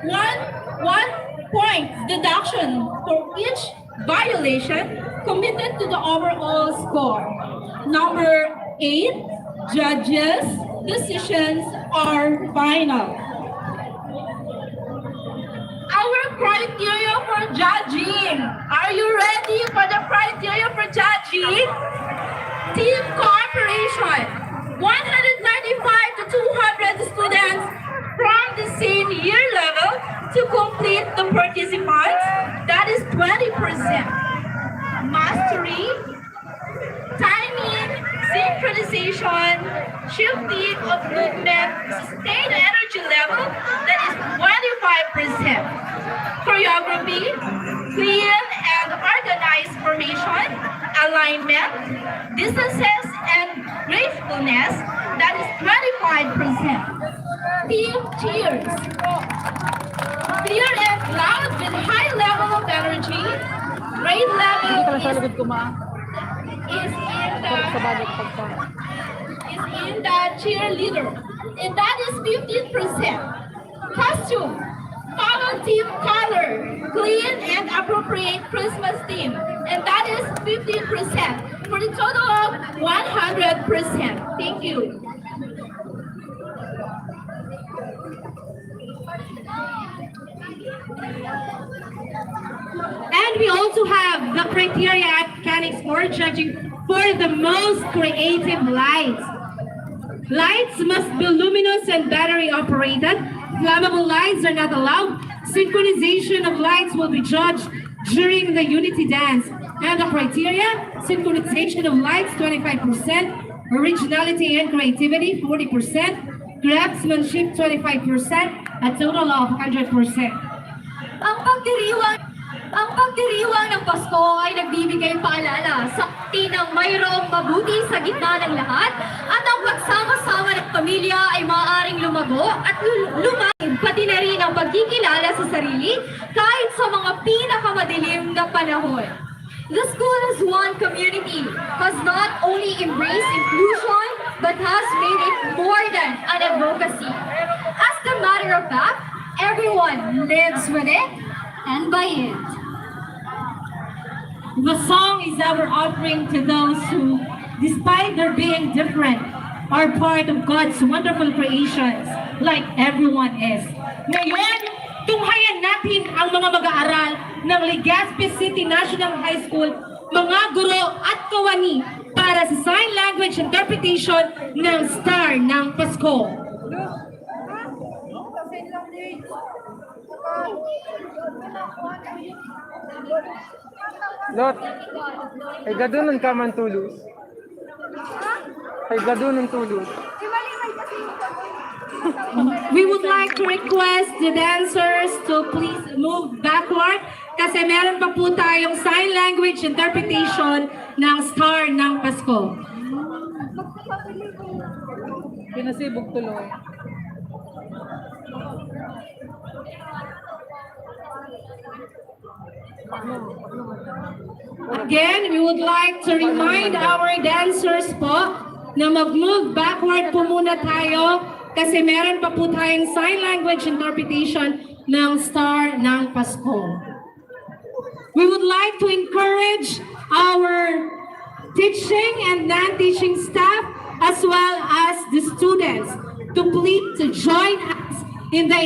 one point deduction for each violation committed to the overall score. Number 8, judges' decisions are final. Our criteria for judging. Are you ready for the criteria for judging? Team cooperation. 195 to 200 students from the same year level to complete the participants. That is 20%. Mastery, timing, synchronization, shifting of movement, sustained energy level, that is 25%. Choreography, clean and organized formation, alignment, distances, and gracefulness, that is 25%. Team cheers. Clear and loud with high level of energy, grade level is in the cheerleader, and that is 15%. Costume, follow team color, clean and appropriate Christmas theme, and that is 15%, for the total of 100%. Thank you. And we also have the criteria and mechanics for judging for the most creative lights. Lights must be luminous and battery operated. Flammable lights are not allowed. Synchronization of lights will be judged during the unity dance. And the criteria, synchronization of lights, 25%, originality and creativity, 40%, craftsmanship, 25%, a total of 100%. Ang pagdiriwang ng Pasko ay nagbibigay paalala sa tinang mayroong mabuti sa gitna ng lahat at ang pagsama-sama ng pamilya ay maaaring lumago at lumalim, pati na rin ang pagkikilala sa sarili kahit sa mga pinakamadilim na panahon. The school as one community has not only embraced inclusion but has made it more than an advocacy. As a matter of fact, everyone lives with it and by it. The song is our offering to those who, despite their being different, are part of God's wonderful creations, like everyone is. Ngayon, tunghayan natin ang mga mag-aaral ng Legazpi City National High School, mga guro at kawani para sa sign language interpretation ng Star ng Pasko. Lot, ay gadunan ka man tulus. Ay gadunan tulus. We would like to request the dancers to please move backward kasi meron pa po tayong sign language interpretation ng Star ng Pasko. Pinasibog tuloy. Again, we would like to remind our dancers po na mag-move backward po muna tayo kasi meron pa po tayong sign language interpretation ng Star ng Pasko. We would like to encourage our teaching and non-teaching staff as well as the students to please to join us in the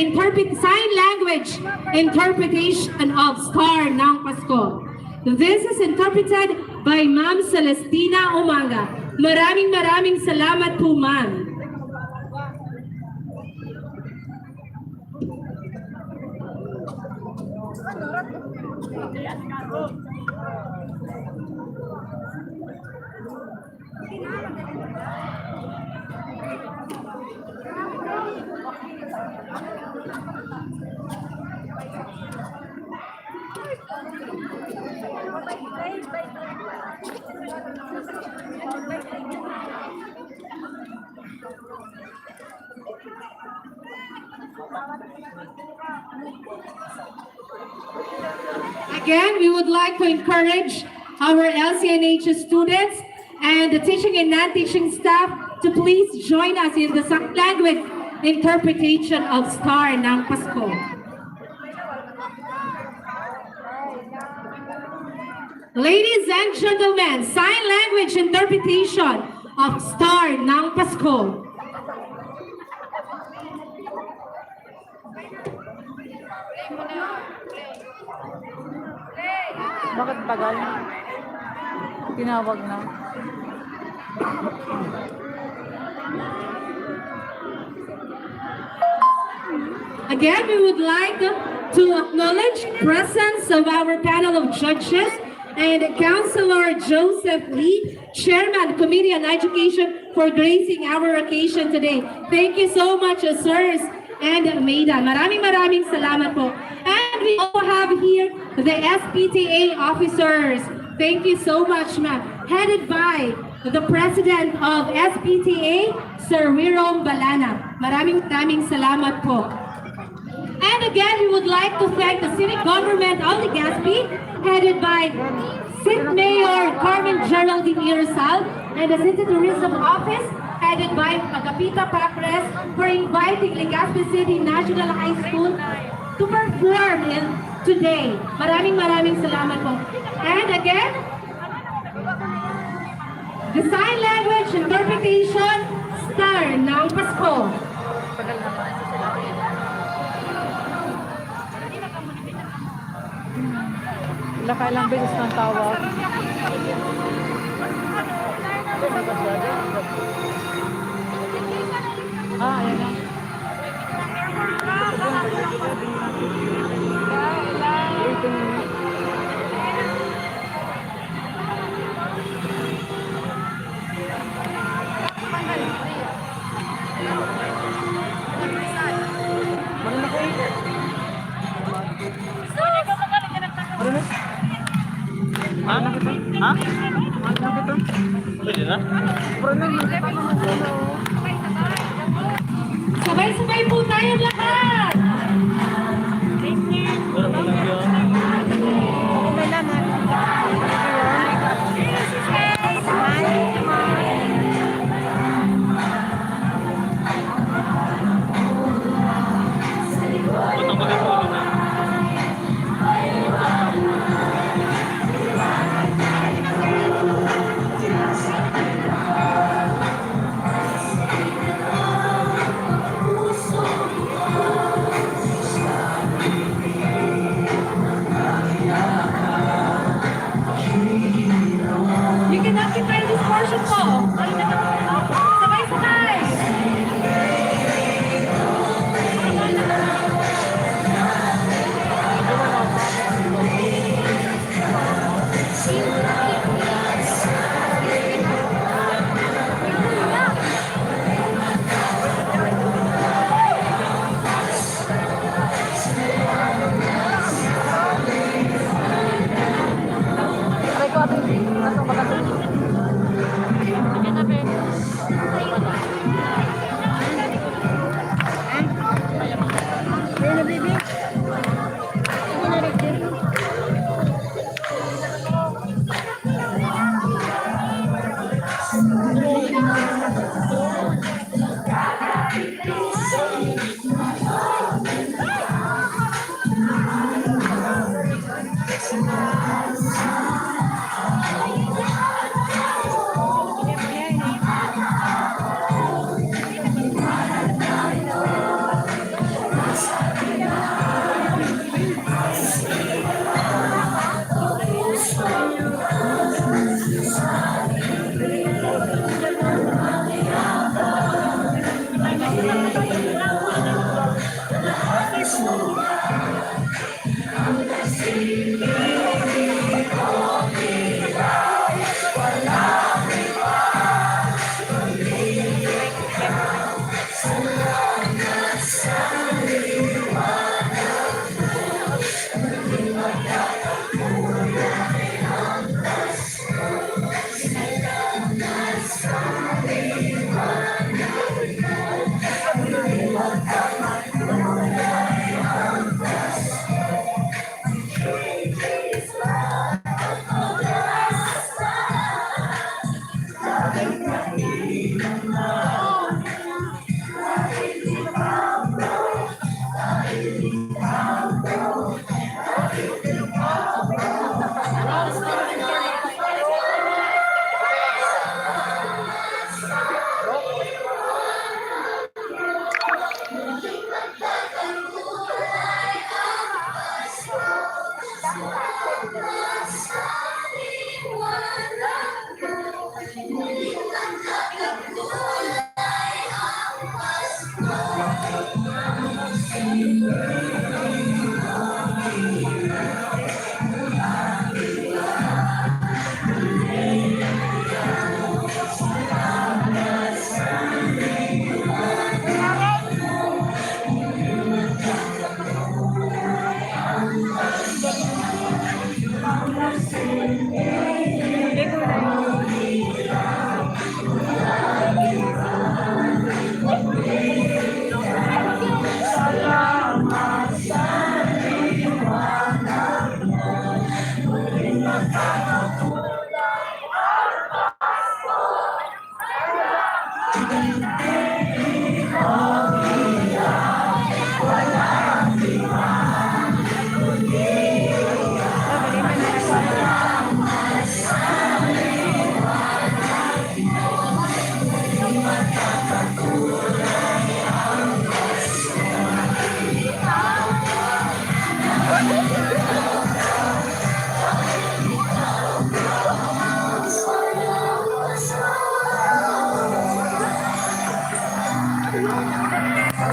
sign language interpretation of Star ng Pasko. This is interpreted by Ma'am Celestina Umaga. Maraming salamat po, Ma'am. Again, we would like to encourage our LCNH students and the teaching and non-teaching staff to please join us in the sign language interpretation of Star ng Pasko. Ladies and gentlemen, sign language interpretation of Star ng Pasko. Bakit tagal? Tinawag na. Again, we would like to acknowledge presence of our panel of judges and Councilor Joseph Lee, Chairman, Committee on Education, for gracing our occasion today. Thank you so much, sirs and Maida. Maraming salamat po. And we also have here the SPTA officers. Thank you so much, ma'am. Headed by the President of SPTA, Sir Wirom Balana. Maraming salamat po. And again, we would like to thank the City Government of Legazpi, headed by City Mayor Carmen Geraldine Irizal, and the City Tourism Office, headed by Agapita Papres, for inviting Legazpi City National High School to perform today. Maraming salamat po. And again, the sign language interpretation, Star ng Pasko. Nakailang beses ng tawag. Ayan na. Ha? Pwede na? Sabay-sabay po tayo lahat! You can occupy this portion po. Sabay-sabay!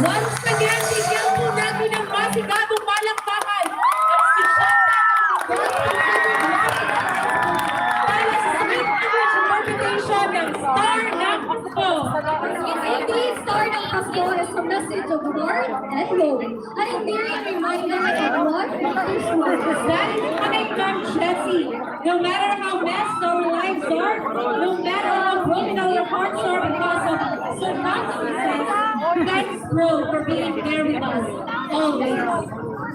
Once again, bigyan po natin ng masigabong palakpakan para sa sweet interpretation ng Star ng Pasko. Indeed, Star ng Pasko is a message of word and hope. An endearing reminder to everyone That is coming from Jessie Jessie, no matter how messed our lives are, no matter how broken our hearts are because of circumstances, thanks bro for being there with us, always.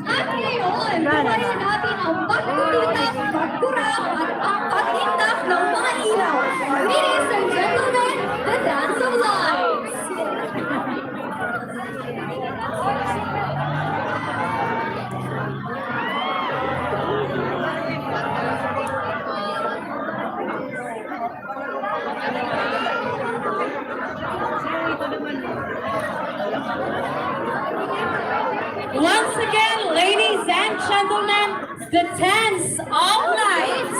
At ngayon, buhayin natin ang pagkulitak, pagkurap at ang pagtindak ng mga ilaw. Ladies and gentlemen, the Dance of Lights! Once again, ladies and gentlemen, the Dance of Lights.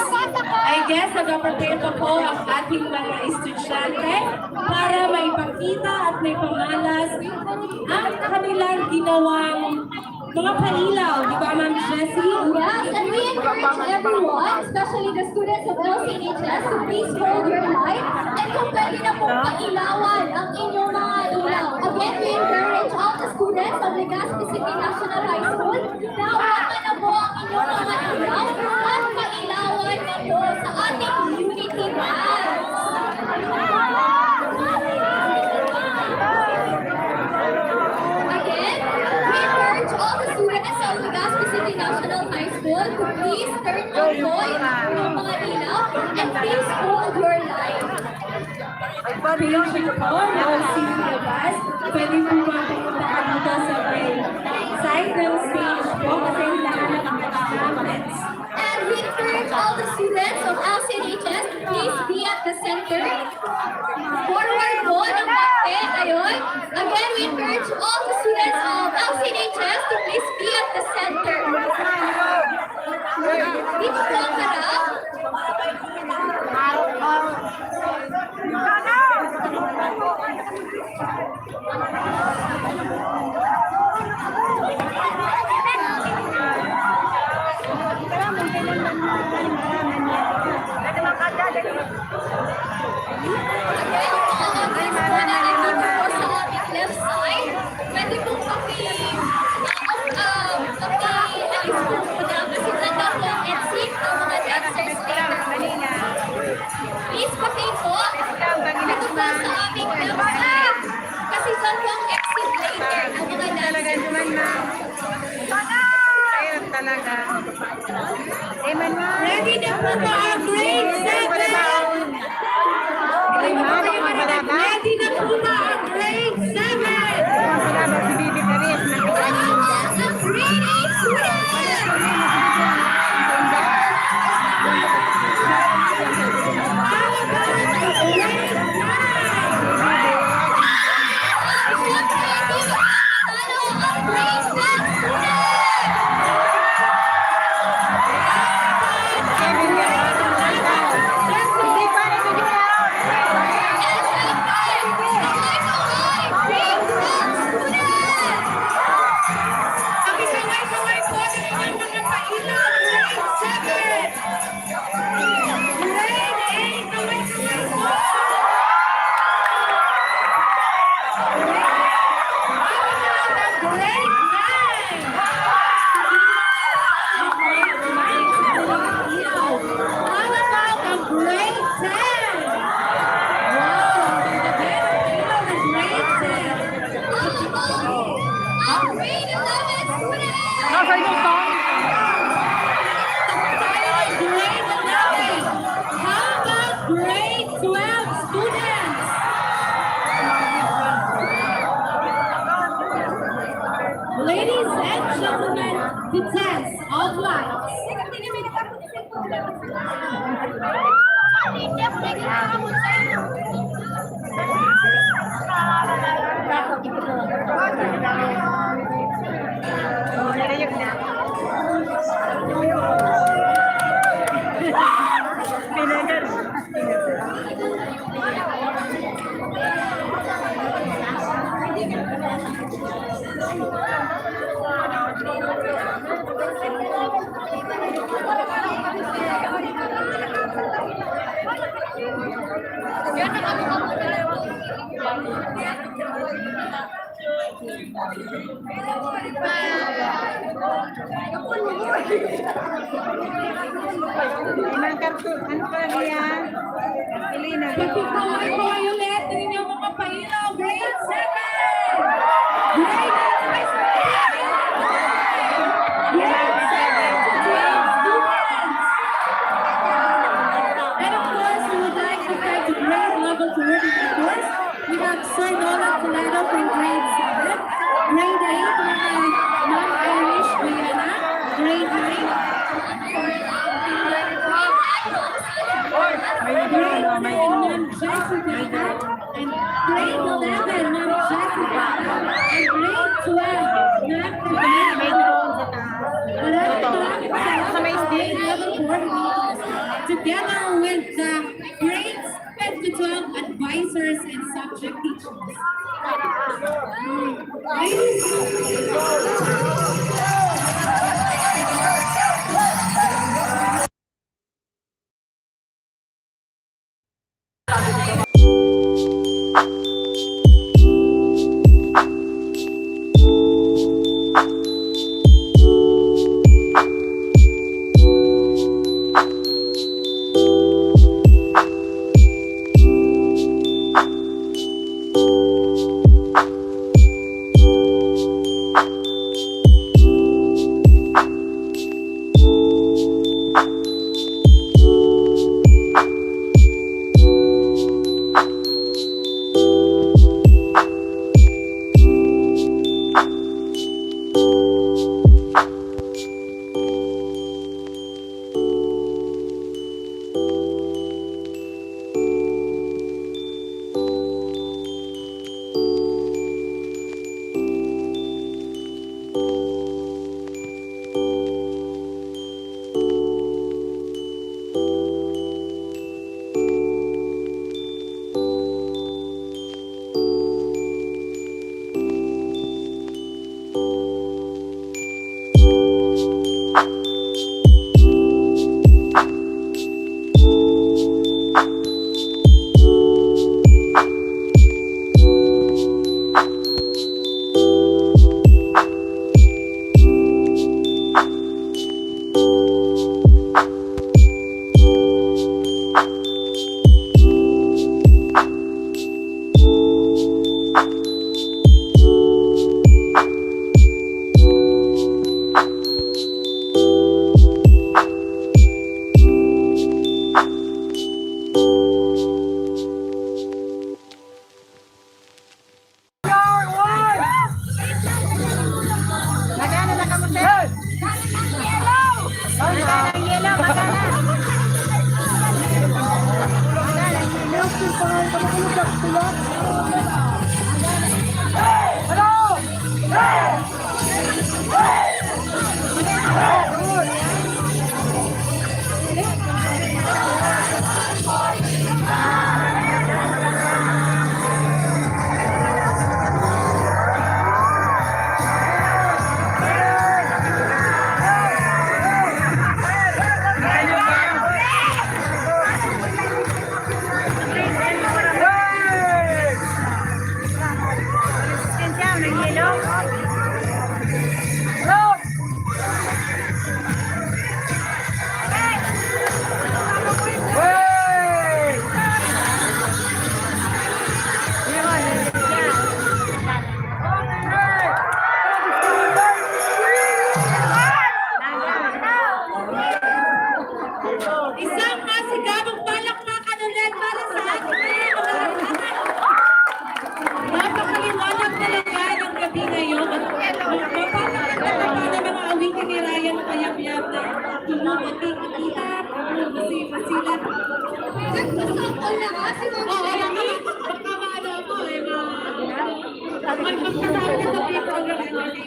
I guess nag-prepare pa po ang ating mga estudyante para may pakita at may pamalas ang kanilang ginawang mga pailaw. Di ba, Ma'am Jessie? Yes, and we encourage everyone, especially the students of LCHS, to please hold your light and kung pwede na po pailawan ang inyong mga ilaw. Again, we encourage all the students of Legazpi City National High School na hawakan na po ang inyong mga ilaw at pailawan na po sa ating unity dance. Again, we encourage all the students of Legazpi City National High School to please turn on po yung mga ilaw and please hold your light. Thank you po, LCHS. Pwede po ba pumunta dito sa may side ng stage po kasi hinahanap ang mga pamphlets. And we encourage all the students of LCHS to please be at the center. Forward po ng bakit, ayun. Again, we encourage all the students of LCHS to please be at the center. Dito po ang harap. Left side, pwede pong paki-alis po muna kasi nandang po ang exit ng mga dancers later. Please paki-po dito po sa aming left side kasi saan po ang exit later ng mga dancers. Ready na po ba ang grade 7? Ready na po ba ang grade 7? Ang grade 8 students! Pakisaway-saway po ang inyong mga pailaw. Grade 7! Grade 8! Kaway-saway po! Grade 9! How about ang grade 10? Wow! Pailaw ng grade 10. Ang grade 11 students! Nasa inyo to? Grade 11. How about grade 12 students? Ladies and gentlemen, the dance of lights. Pagkakaway ulit ng inyong mga pailaw, grade 7! Grade 7 to 12 students! And of course, we would like to thank the grade level coordinating course. We have Sir Nolan Toledo from grade 7, grade 8, we have non-Irish Guyana, grade 9, grade 10, Ma'am Jessica, and grade 11, Ma'am Jessica, and grade 12, Ma'am grade level coordinators, together with the grades 10 to 12 advisors and subject teachers. Isang masigabong palakpakan ulit para sa ating mga napakaliwanag talaga ng gabi ngayon. Mapapakita na mga awitin ni Ryan Payamyam na tumupati-kita, tumupasi-pasilat. Nagpasakol na kasi mga kaya baka maano ako eh, magpapasakol na sa program natin.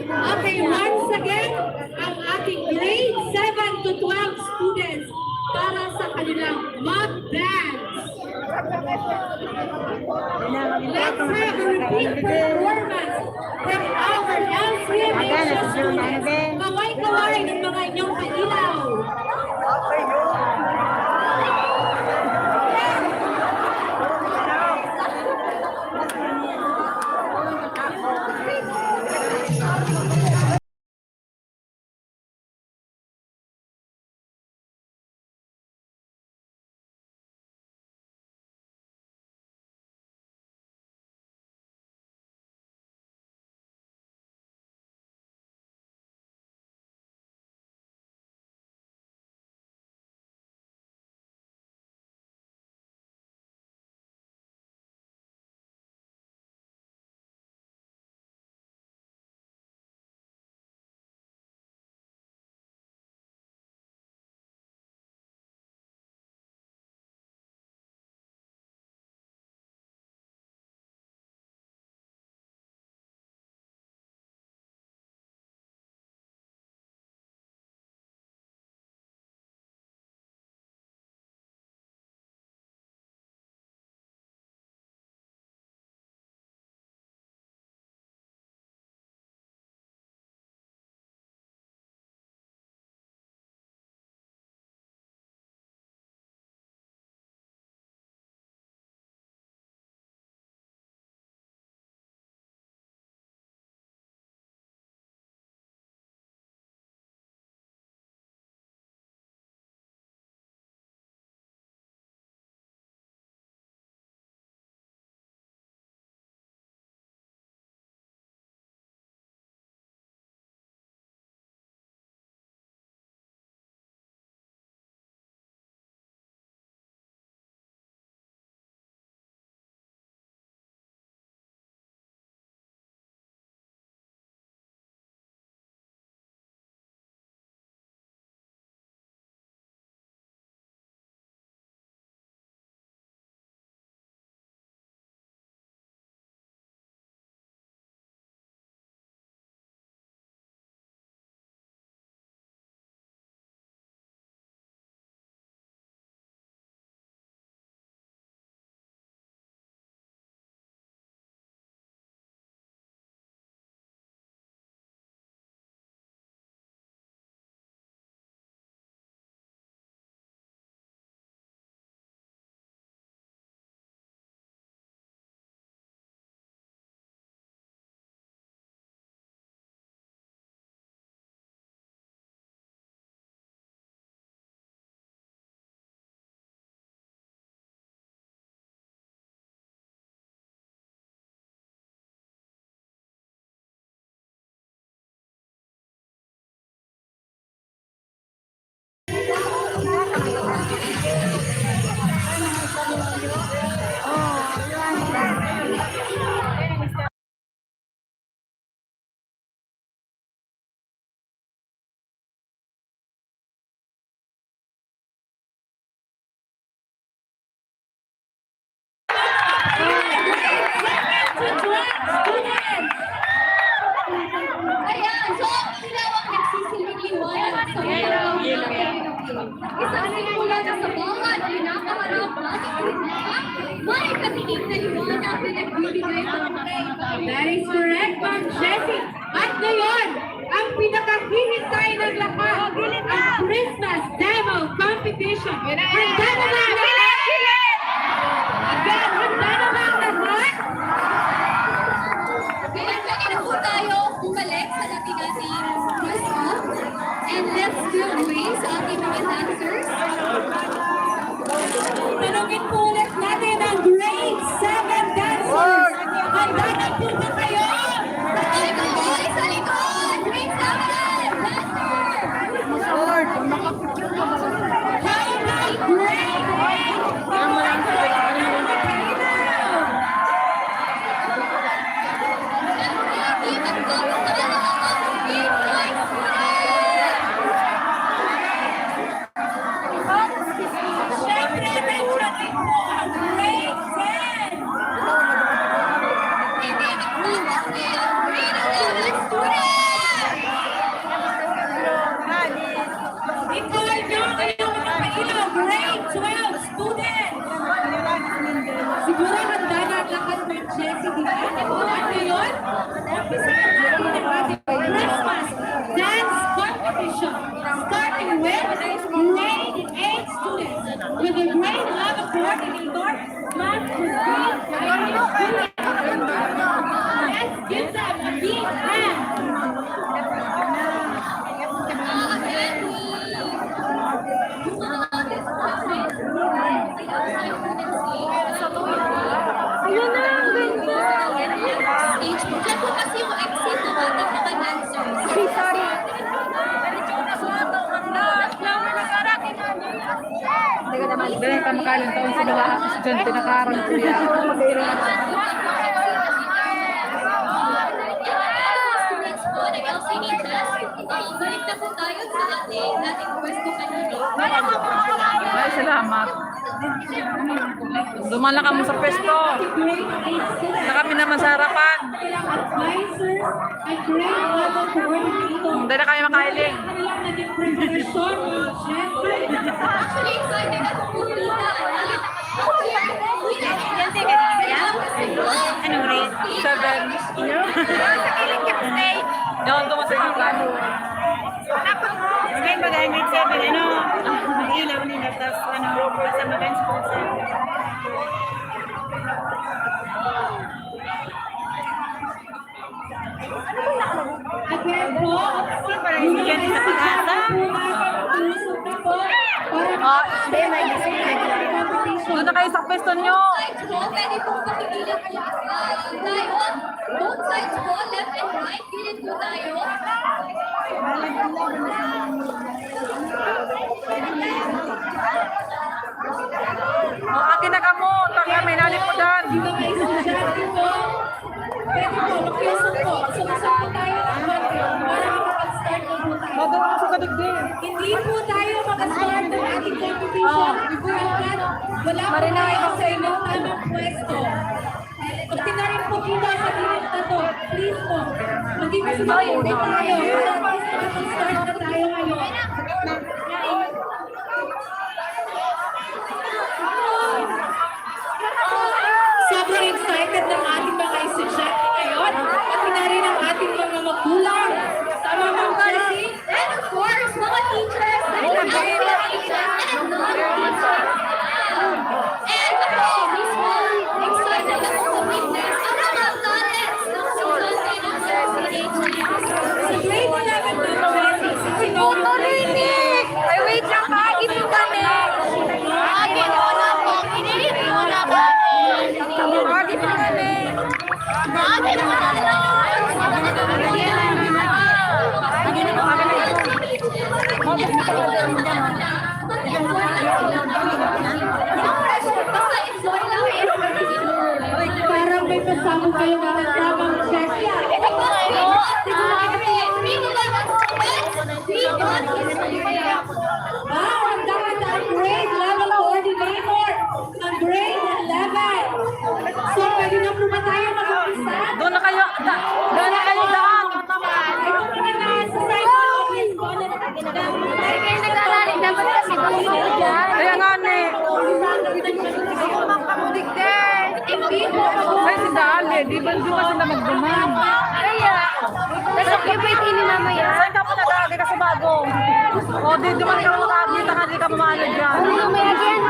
Okay, once again, ang ating grade 7 to 12 students para sa kanilang mock dance. Let's have a repeat performance from our LCMH students. Kaway-kaway ng mga inyong kailaw. That is correct, Ma'am Jessie. At ngayon, ang pinakahihintay ng lahat, ang Christmas Demo Competition. Handa na ba ang lahat? Again, handa na ba ang lahat? Ready na po tayo bumalik sa dati nating pwesto. And let's give way sa ating mga dancers. Tanungin po ulit natin ang grade 7 dancers. Handa na po ba kayo? Ay, kaboy sa likod! Grade 7! Dancer! How about grade 8? Siguro handa na ang lakas ng Jessie, di ba? At ngayon, umpisa natin ang ating Christmas dance competition. Starting with grade 8 students with the grade 11 coordinator, Ma'am Christine. Let's give them a big hand. Ayun na, ang ganda. Stage po. Diyan po kasi yung exit ng ating mga dancers. Sorry. Dahil kamakalang taon sa mga estudyante nakarang kuya. Students po, nag-LCHS. Balik na po tayo sa ating pwesto kanina. Ay, salamat. Dumala ka mo sa pwesto. Na kami naman sa harapan. Advisors at grade 11 coordinator. Hindi na kami makailing. Kanilang naging preparation ng Jessie. Actually, excited ako po dito. Anong rate? 7. Yun, tumasay ang plano. Ngayon ba dahil grade 7, ano, ang ilaw nila, tapos ano, basta mag-dance po sa Again po, parang hindi yan sa pag-asa. Hindi, may discipline. Doon na kayo sa pwesto nyo. Sides po, pwede pong pakikilit tayo. Both sides po, left and right. Kilit po tayo. O, akin na kamo. Taka, may nalit po dyan. Dito kayo sa Jessie po. Pwede po, makiusap po. Sumusap po tayo ng background para makapag-start na po tayo. Madara ako sa kadigdig. Hindi po tayo makastart ng ating competition. Hanggat wala po tayo sa inyong tamang pwesto. Pag tinarin po dito sa gilid na to, please po, maging sumayin tayo. Makapag-start na tayo ngayon. Sobrang excited ng ating mga estudyante ngayon. At rin ang ating mga magulang. Tama Ma'am Jessie? And of course, mga teachers, and non-teachers. And ako mismo, excited ako sa witness ang mga talents ng estudyante ng LCHS. Sa grade 11 Ma'am Jessie, sinunod Rinig! Ay, wait lang pa, ito kami. Ginuna po, ginuna po. Ginuna kami. parang may kasama kayo mga tamang Jessie. Handa ang grade level coordinator ng grade 11. So, pwede na po ba tayo mag-umpisa? Doon na kayo. Doon na kayo daan. Ito po na na sa side office po na Kaya nga ni. Hindi po ako. Ay, si Dali. Di ba doon kasi maganda magduman. Kaya, nasa-occupate ini mamaya. Saan ka po nag-aagi ka sa bago? O, di duman ka makakita ka, di ka pamalo dyan. Mamaya yan,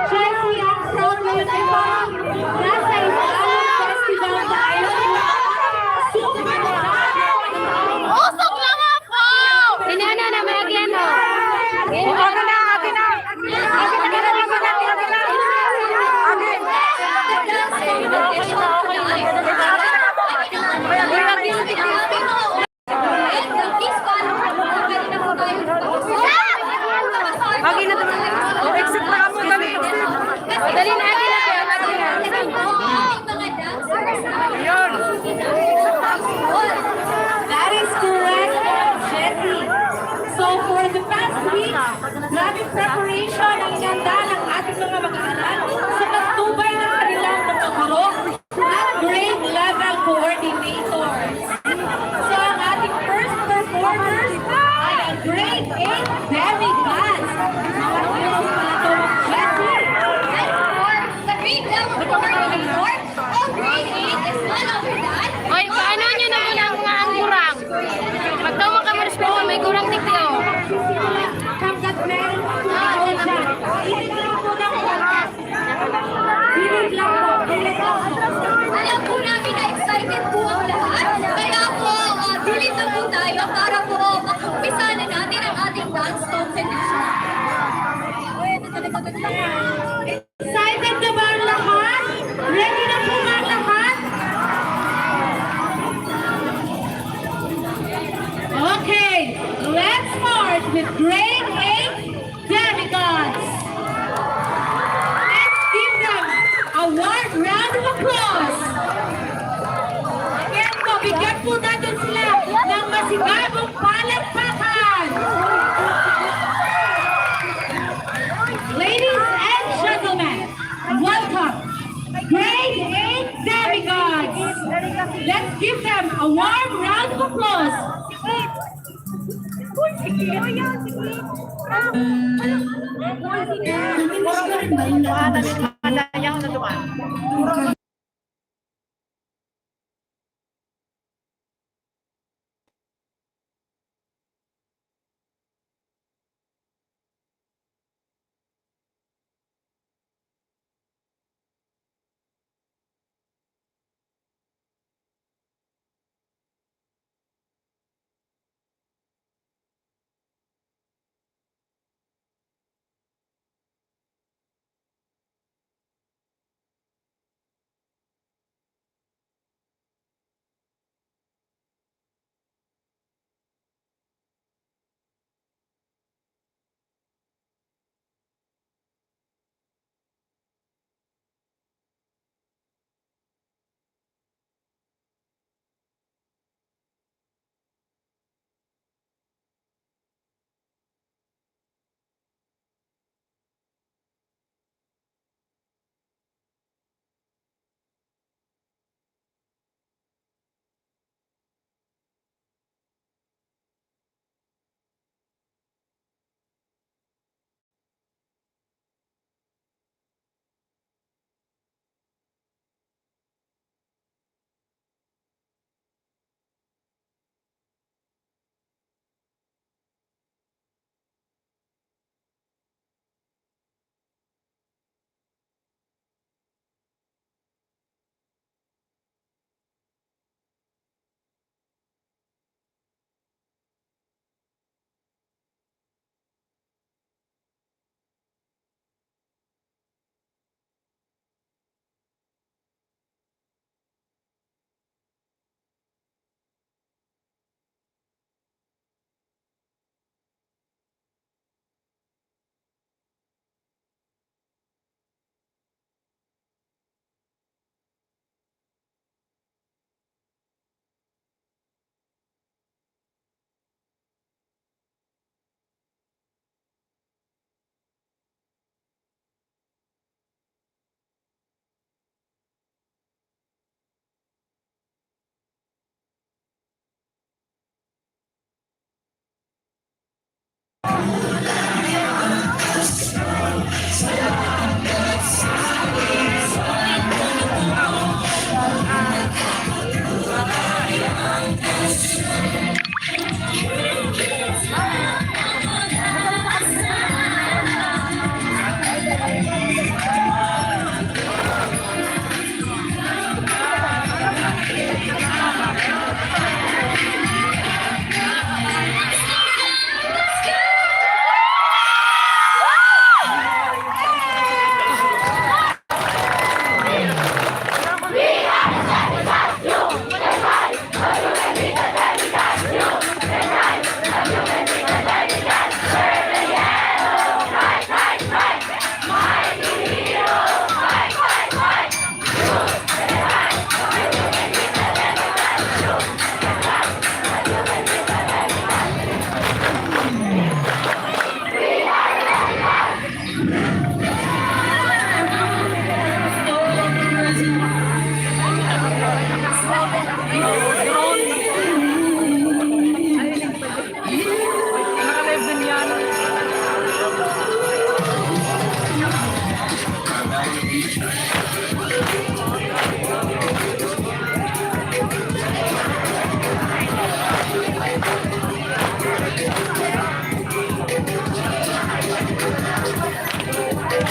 Chelsea, ang proud ngayon ay parang nasa isang festival tayo. Usok lang ako! Inana na, may again, o. Aga na, aga na. Aga na, aga na, aga na, aga na. Agi na naman. Exit na ka mo, dali. Dali na, agi na. Yun. That is correct, Jessie. So for the past week, grabing preparation ang inanda ng ating mga mag-aaral sa pagtubay ng kanilang mga guro at grade level coordinators. So ang ating first performers ay ang grade 8 demigods. Mga heroes pala ito ng Jessie. And for the grade level coordinator, ang grade 8 is none other than Oy, paano nyo na muna ang kurang? Magtawa ka mo respeto, may kurang tikyo. Kamgat meron ako dyan. Itignan po ng oras. Bilig lang po. Bilig lang po. alam po namin na excited po ang lahat. Kaya po, tuloy na po tayo para po mag-umpisa na natin ang ating dance competition. Excited na ba ang lahat? Ready na po ba ang lahat? Okay, let's start with grade 8 demigods. Let's give them a warm round of applause. Again po, bigyan po natin sila ng masigabong palakpakan. Ladies and gentlemen, welcome, grade 8 demigods. Let's give them a warm round of applause. Madayang na duman.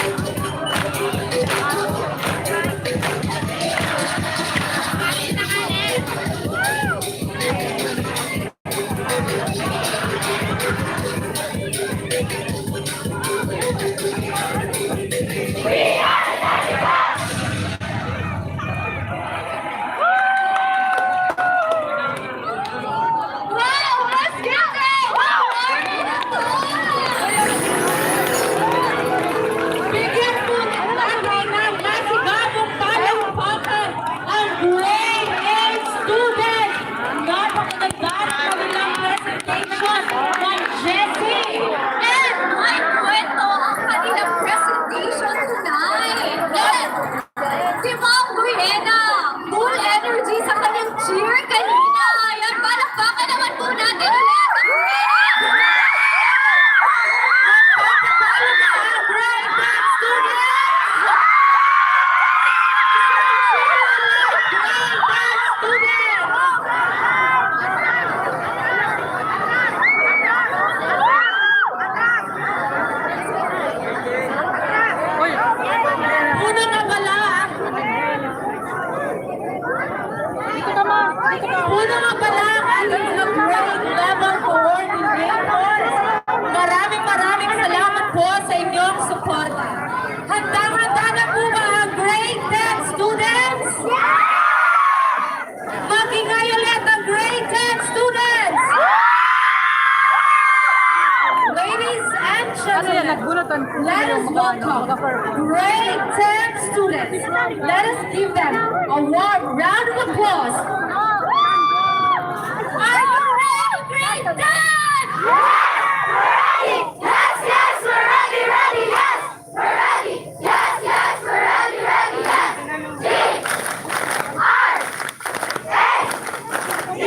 Wow, let's get it! Bigyan po natin ng masigabong palakpakan ang grade 8 student. Napakaganda ng kanilang presentation ng Jessie. And may kwento ang kanilang presentation tonight. Yes! Si Ma'am Buena, full energy sa kanyang cheer kanina. Yan, palakpakan naman po natin ulit ang Magpapatalo na ang grade 10 student. Grade 10 student. Puno na bala. Puno na bala ang ating mga grade level coordinators. Maraming salamat po sa inyong suporta. Handang-handa na po ba ang grade 10 students? Magingay ulit ang grade 10 students! Ladies and gentlemen, let us welcome grade 10 students. Let us give them a warm round of applause. Are you ready, grade 10? Ready! Yes, yes, we're ready, ready, yes! We're ready! Yes, yes, we're ready, ready, yes! G, R, A, D, E,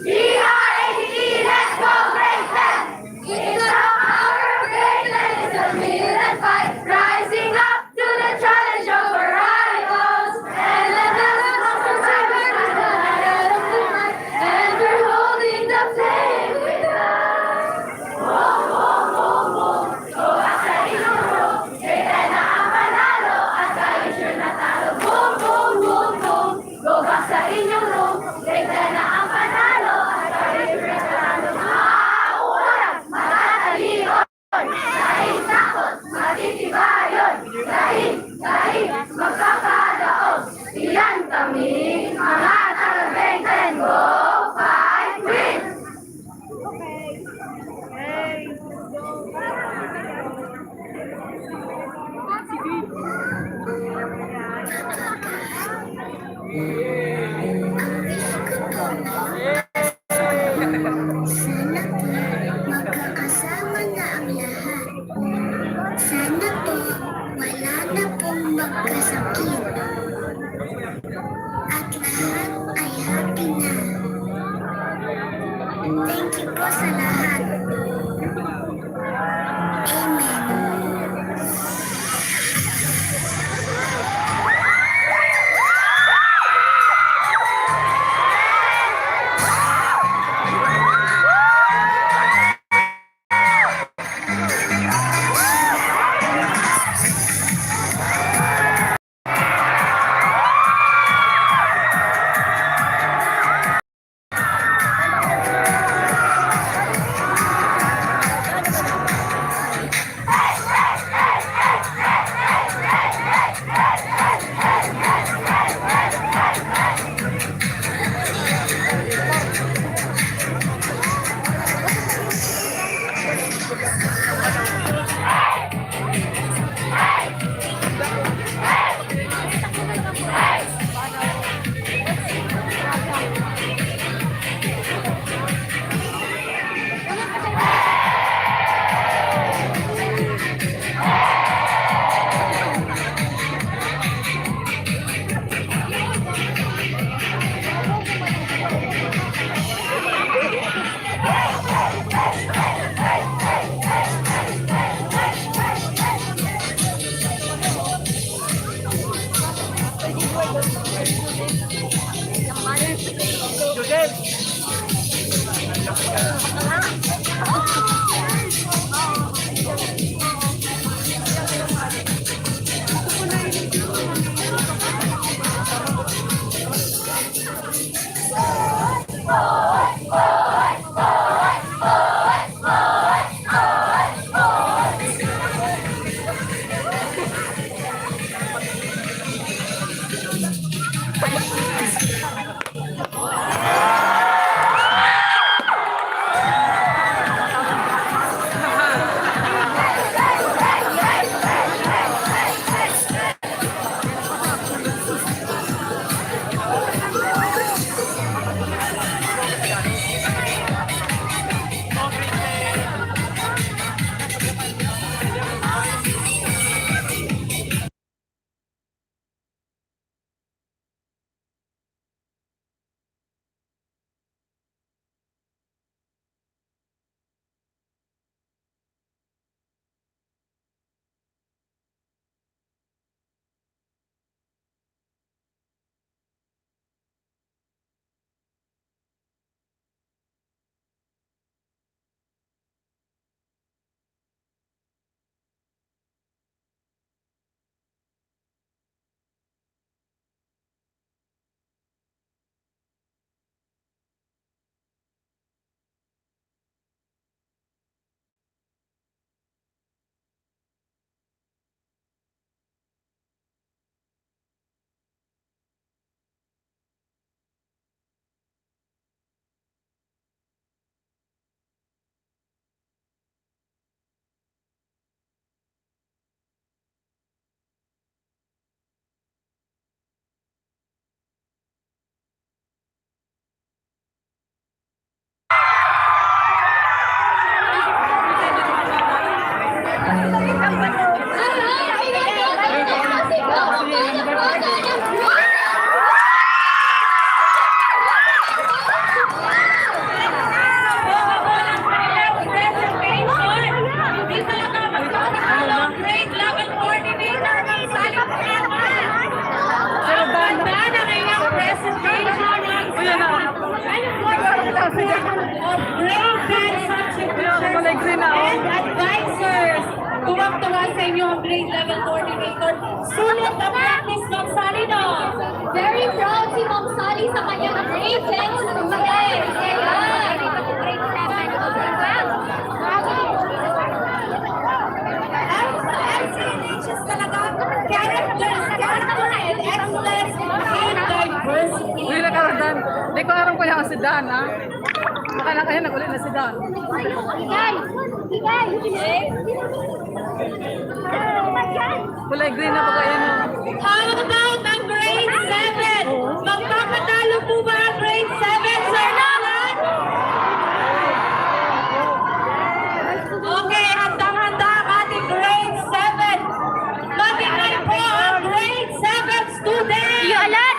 D, R, A, D, E, let's go, grade 10! It's the power of grade 10, it's a million fight, rising up to the challenge of our rivals. And let the monsters ever to the head of the night, and we're holding the flame with us. Whoa, whoa, whoa, whoa, go sa inyong room, grade 10 na ang panalo, at kayo sure natalo. Boom, boom, boom, boom, go back sa inyong room, grade 10 na ang panalo, at kayo sure natalo. Maauulan, matatalion, dahil takot, matitibayon, dahil magkakadaon. Iyan kami, mga taga-grade 10, go, fight, win! Sana po magkakasama na ang lahat. Sana po wala na pong magkasakit. At lahat ay happy na. Thank you po sa lahat. Amen. Grade level coordinator ng Ganda na kanyang presentation of grade 10 subject teachers and advisors. Tuwang-tuwa sa inyo ang grade level coordinator. Sulit na practice, Ma'am Sally, no? Very proud si Ma'am Sally sa kanyang grade 10 students. Ayan. Grade 'LCNHS talaga characters and excellence in diversity. Uy, nakaroon. Hindi ko aram ko yung si Dan, ha? Baka na kaya nagulit na si Dan. Kulay green na po kayo, no? How about ang grade 7? Magpapatalo po ba ang grade 7, Sir Nolan? Okay, handang-handa ang ating grade 7. Matingnan po ang grade 7 student. Yolat!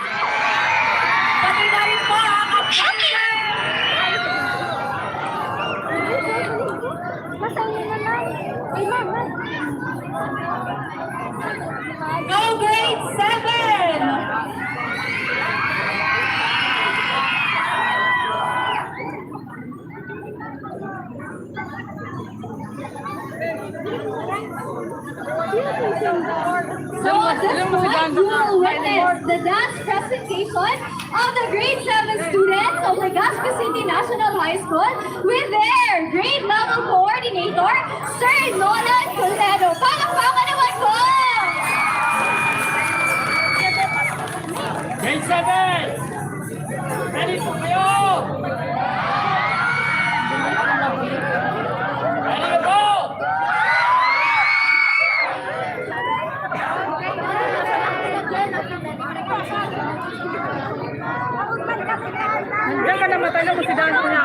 Pati na rin po ang kapatid. Masaya naman. Ay, mama. Go grade 7! So at this point, you will witness the dance presentation of the grade 7 students of Legazpi City National High School with their grade level coordinator, Sir Nolan Toledo. Palakpakan naman po! Grade 7! Ready po kayo! Ready na po! Nandiyan ka na matalo mo si Dan ko na.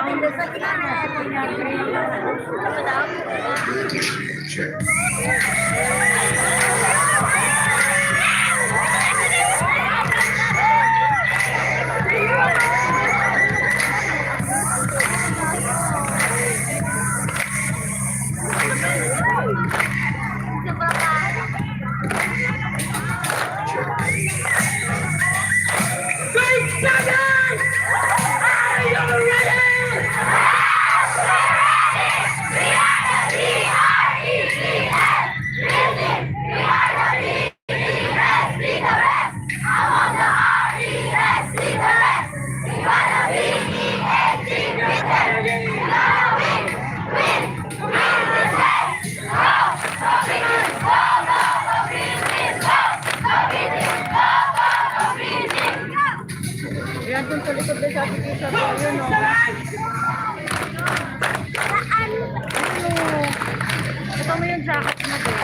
Yan kung sa likod na sa application ko, yun o. Ito mo yung jacket mo din.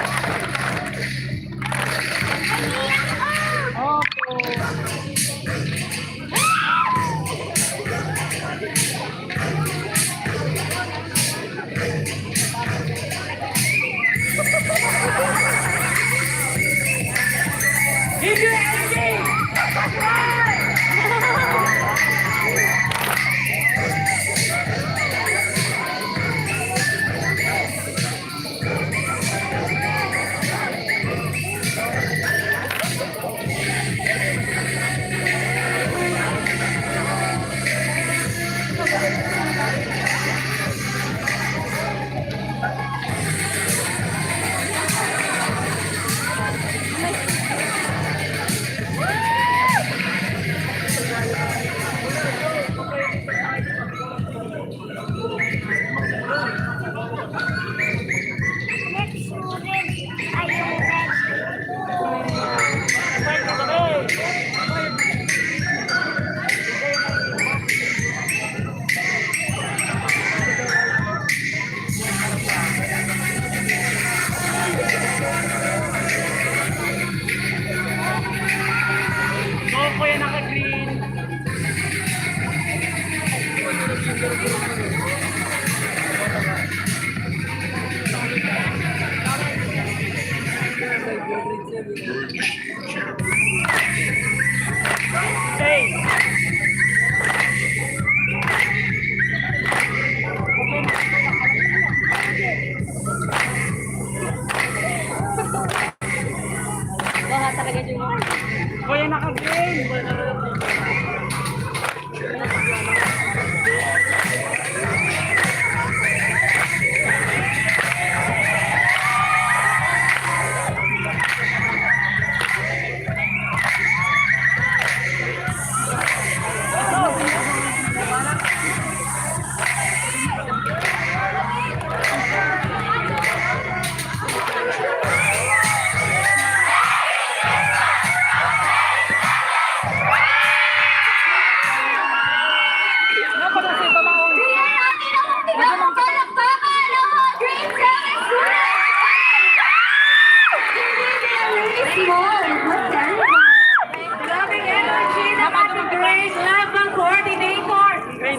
Kuya naka-green. Bigyan natin ang palakpakan ng mga grade 7 students! Hindi small, but terrible. Grabing energy ng ating grade level coordinator,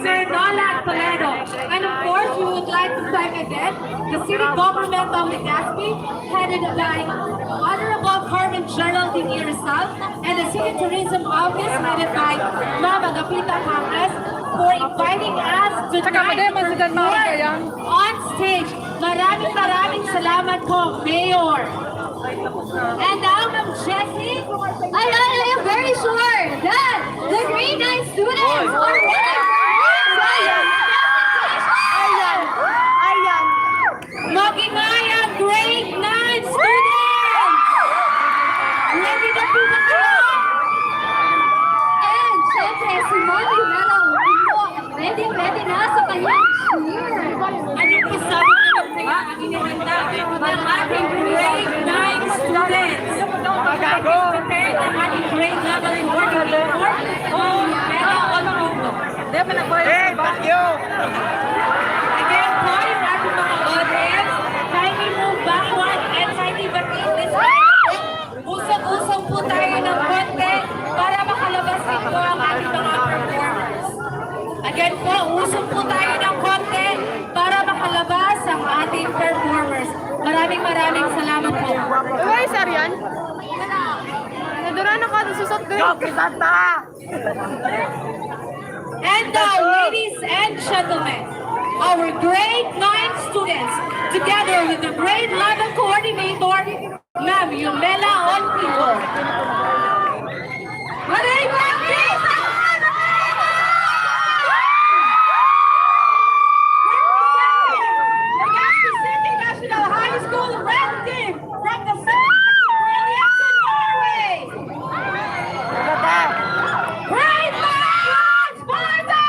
Sir Nolan Toledo. And of course, we would like to thank again the city government of Legazpi, headed by Honorable Carmen Geraldine Irizal, and the city tourism office, headed by Ma'am Agapita Hangas, for inviting us to perform on stage. Maraming salamat po, Mayor. And now, Ma'am Jessie, I am very sure that the grade 9 students are ready for Magingayang grade 9 students! Ready na po ba kayo? And syempre, si Mommy Mello, ready na sa kanyang cheer. Anong pasabi na ng mga inihanda ng ating grade 9 students? Prepare ang ating grade level coordinator o Mela Olmundo. Again po, yung ating mga audience, kindly move backward and kindly batiin this way. Usap-usap po tayo ng konti para makalabas din po ang ating mga performers. Again po, usap po tayo ng konti para makalabas ang ating performers. Maraming salamat po. Uy, sir yan? Nadura na ka, nasusot ko yun. And now, ladies and gentlemen, our grade 9 students, together with the grade 11 coordinator, Ma'am Yumela Olpido. Maraming Legazpi City National High School Red Team from the city of Brilliance in Norway. Grade 9 Spartans!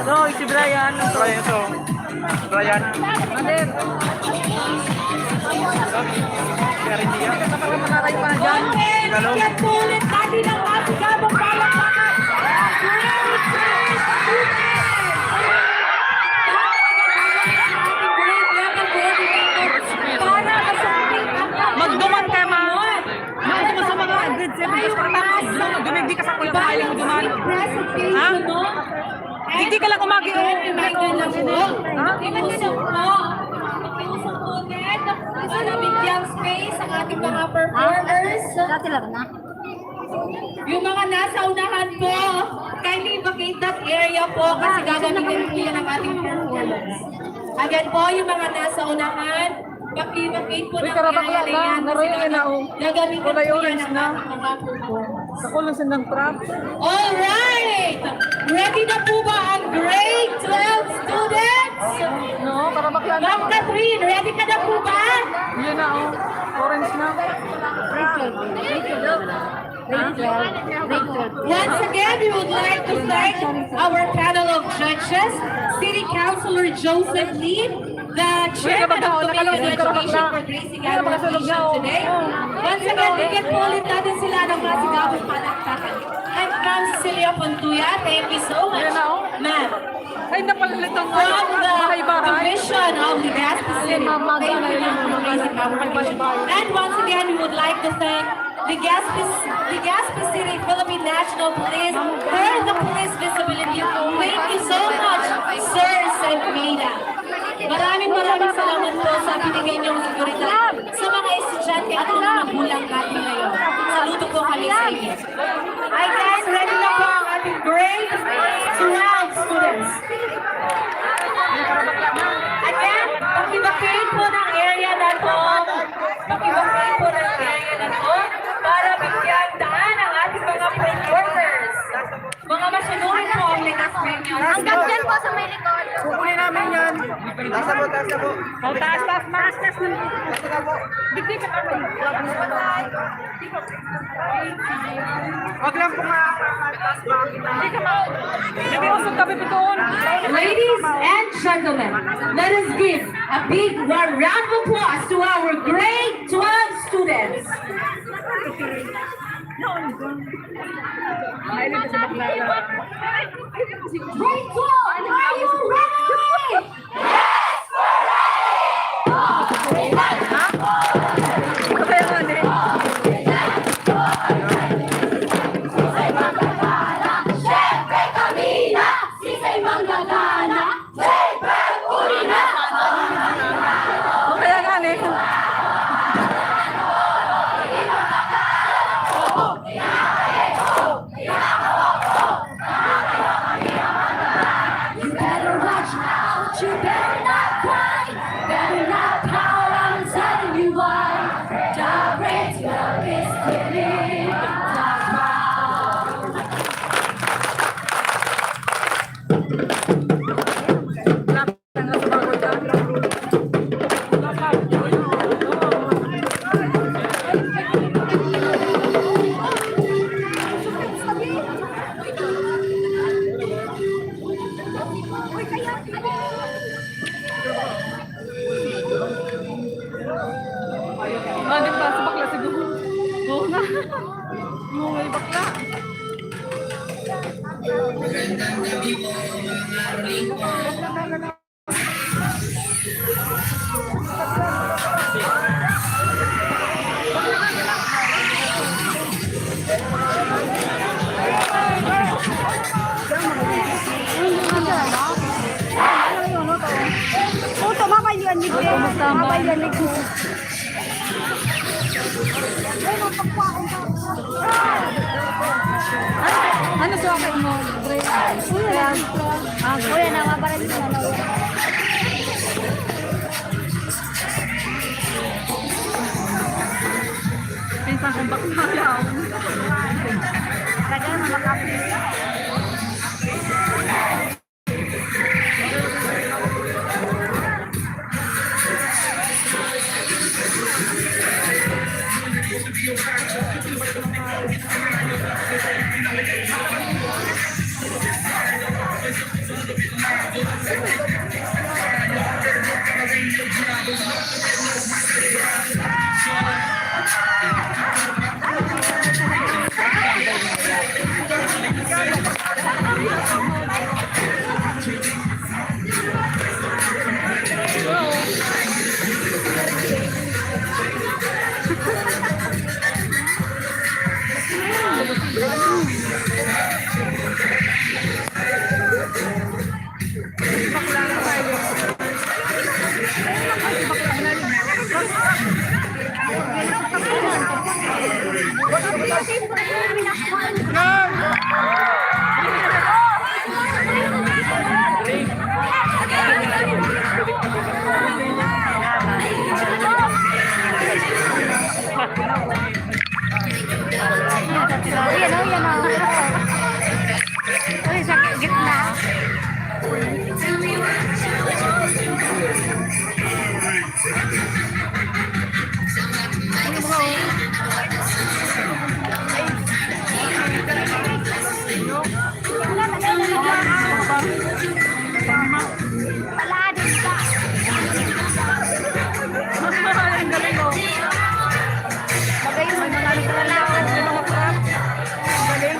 No, si Brian. Brian to. Brian. Ander. Bigyan po ulit natin ang masigabong palakpakan. Para masabing Magduman ka, ma. Nandun mo sa mga grade 7. Dumigdi ka sa kuya kailang mo duman. Ha? Hindi ka lang umagi. Makiusap po. Makiusap po ulit. Para bigyang space ang ating mga performers. Dati lang na. yung mga nasa unahan po, kindly vacate that area po kasi gagamitin po yan ang ating performance. Again po, yung mga nasa unahan, vacate po ng area na yan kasi gagamitin po yan ang ating mga performance. Ako lang sindang trap. Alright! Ready na po ba ang grade 12 students? No, para bakla na. Ma'am Catherine, ready ka na po ba? Yun na, oh. Orange na. Once again, we would like to thank our panel of judges, City Councilor Joseph Lee, the chairman of the Committee on Education for gracing our occasion today. Once again, bigyan po ulit natin sila ng masigabong palakpakan. And Ma'am Cecilia Pontuya, thank you so much, ma'am. Ay, napalitan ko. From the Bahay-bahay. Commission of Legazpi City. Thank you ma'am for gracing our occasion. And once again, we would like to thank Legazpi City Philippine National Police for the police visibility. Thank you so much, Sir Senmina. Maraming salamat po sa binigay niyong seguridad sa mga estudyante at mga magulang natin ngayon. Saludo po kami sa inyo. Hi guys, ready na po ang ating grade 12 students. Again, pakibakit po ng area na to. Pakibakit po ng area na to para bigyan daan ang ating mga performers. Mga masunurin po ang Legazpi. Hanggang dyan po sa may likod. Kukunin namin yan. Taas na po, taas na po. Taas. Taas na po. Digdi ka kami. Wag lang po nga. Hindi ka ma. Nag-iusap kami doon. Ladies and gentlemen, let us give a big round of applause to our grade 12 students. Grade 12, are you ready? Siyempre kami na, sisay manggagana. Siyempre uli na. Kaya nga eh. You better watch out, you better not cry. Better not pout, I'm telling you why. The great love is killing the crowd. Di ba? Sa bakla siguro. Oo nga. Oo nga, bakla. Ano sa akin mo? Kuya, nawabaran ko na lang. minsan kung bakalaw. Lagay mo makapit. Uy, sa gitna. Ang galing mo. Bagay mo, mga naglalakad, mga prop. Ang galing.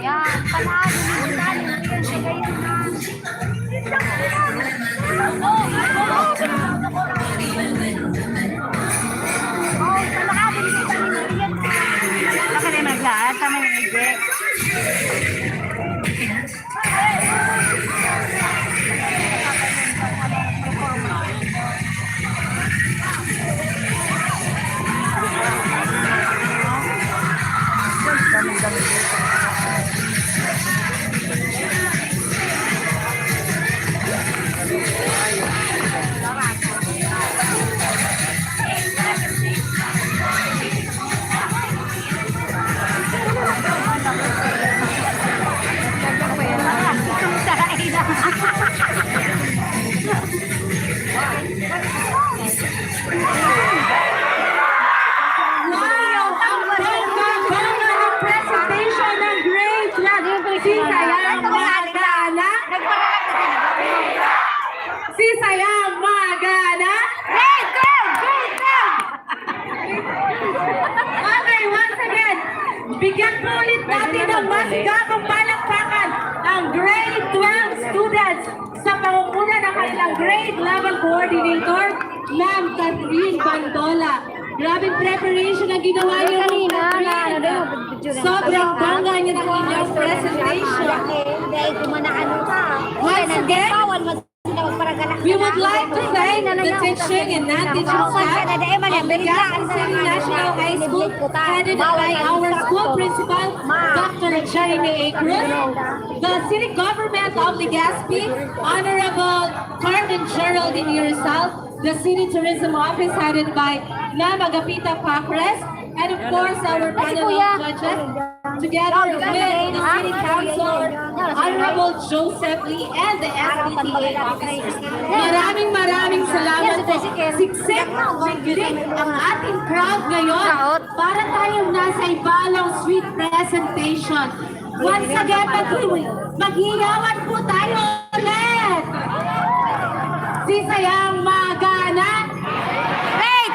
Yan, palado mo tayo. Bagay mo. Oh, palado mo tayo. Baka na naglaan, tama yung hindi. Wow! Ang bongga-bongga ng presentation ng grade si Sayang Magana. Si Sayang Magana. Grade 12! Grade 12! Okay, once again, bigyan po ulit natin ng masigabong palakpakan ang grade 12 students sa pangunguna ng kanilang grade level coordinator, Ma'am Catherine Bandola. Grabing preparation ang ginawa niyo kanina. Sobrang bangga niyo ng inyong presentation. Dahil kumanaano ka. Once again, we would like to thank the teaching and non-teaching staff of Legazpi City National High School, headed by our school principal, Dr. Jaime A. Cruz, the city government of Legazpi, Honorable Carmen Geraldine Rizal, the city tourism office headed by Ma'am Agapita Pacres, and of course our panel of judges, together with the city council, Honorable Joseph Lee, and the SDTA officers. Maraming salamat po. Siksik, siglit ang ating crowd ngayon para tayong nasa ibalang sweet presentation. Once again, maghiyawan po tayo ulit. Si Sayang Magana. Grade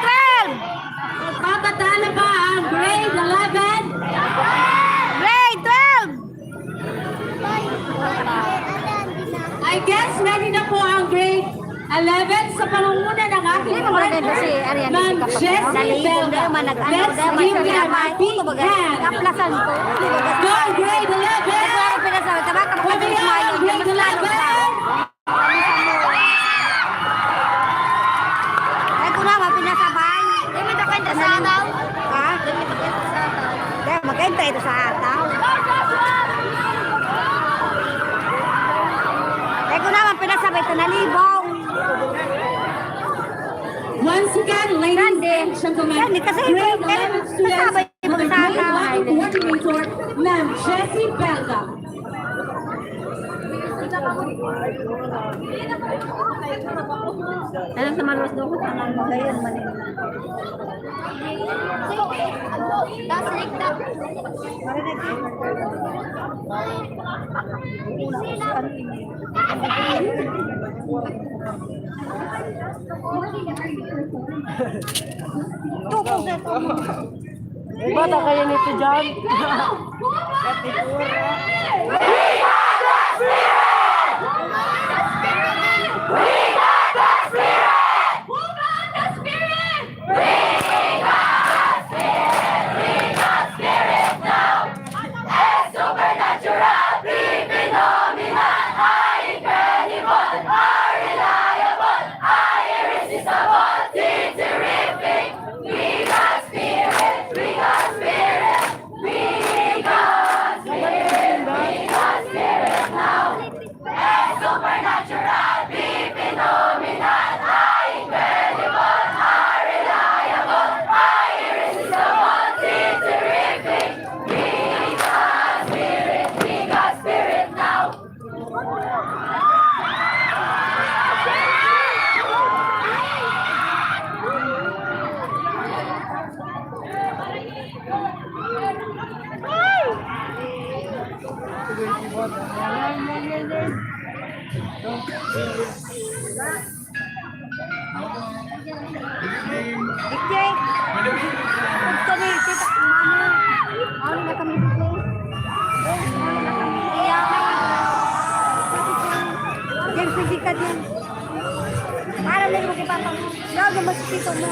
12! Patatalo ba ang grade 11? Grade 12! I guess ready na po ang grade 11 sa pangunguna ng aking partner, Ma'am Jessie Belga. Let's give them a big hand. Kaplasan ko. Go grade 11! Pinasabi, tabaka mo Kami ang grade 11! Ay, kung naman, pinasabay. Hindi mo ito sa ataw. Ha? Hindi mo ito sa ataw. Hindi, magkenta ito sa ataw. Ay, kung naman, pinasabay ito na libong. Once again, ladies and gentlemen, Yan, kasi grade 11 students kasabay with yung the mga grade tao. level coordinator, Ma'am Jessie Belga. Alam sa malos daw ko tanang magayon man. Das liegt da. Bata kayo nito dyan. Para lang mo kipapang. Lago mas pito mo.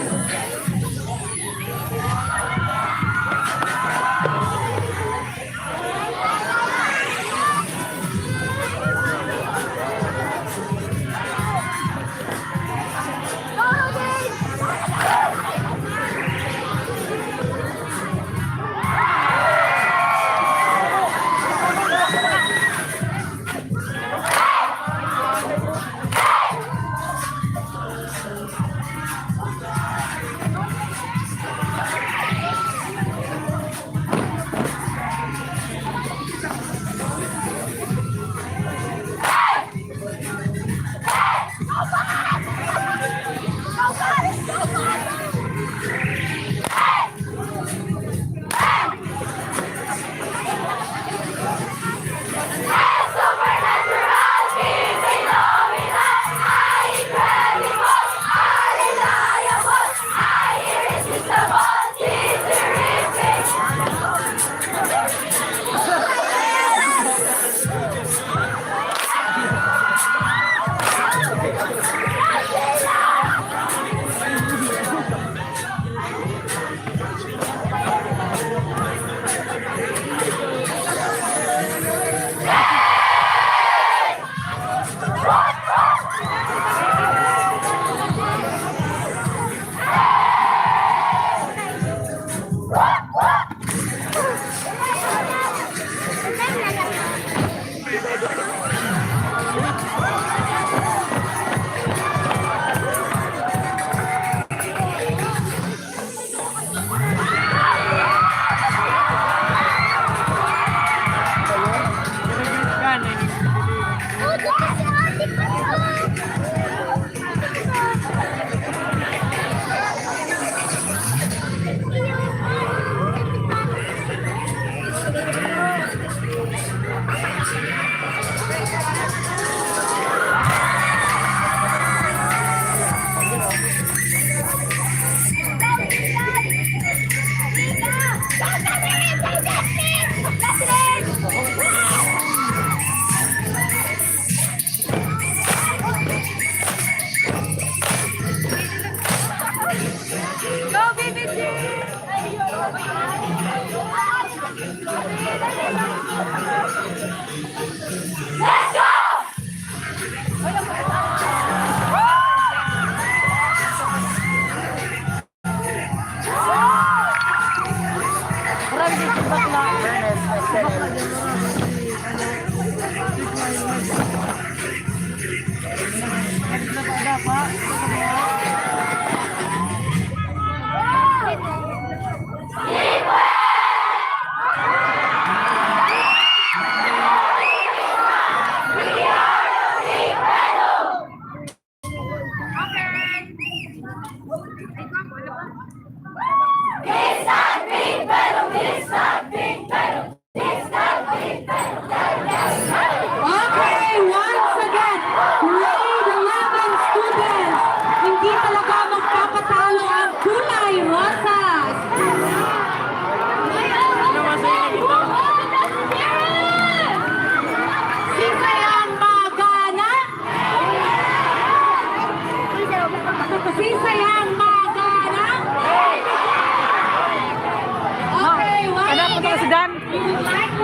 si Dan.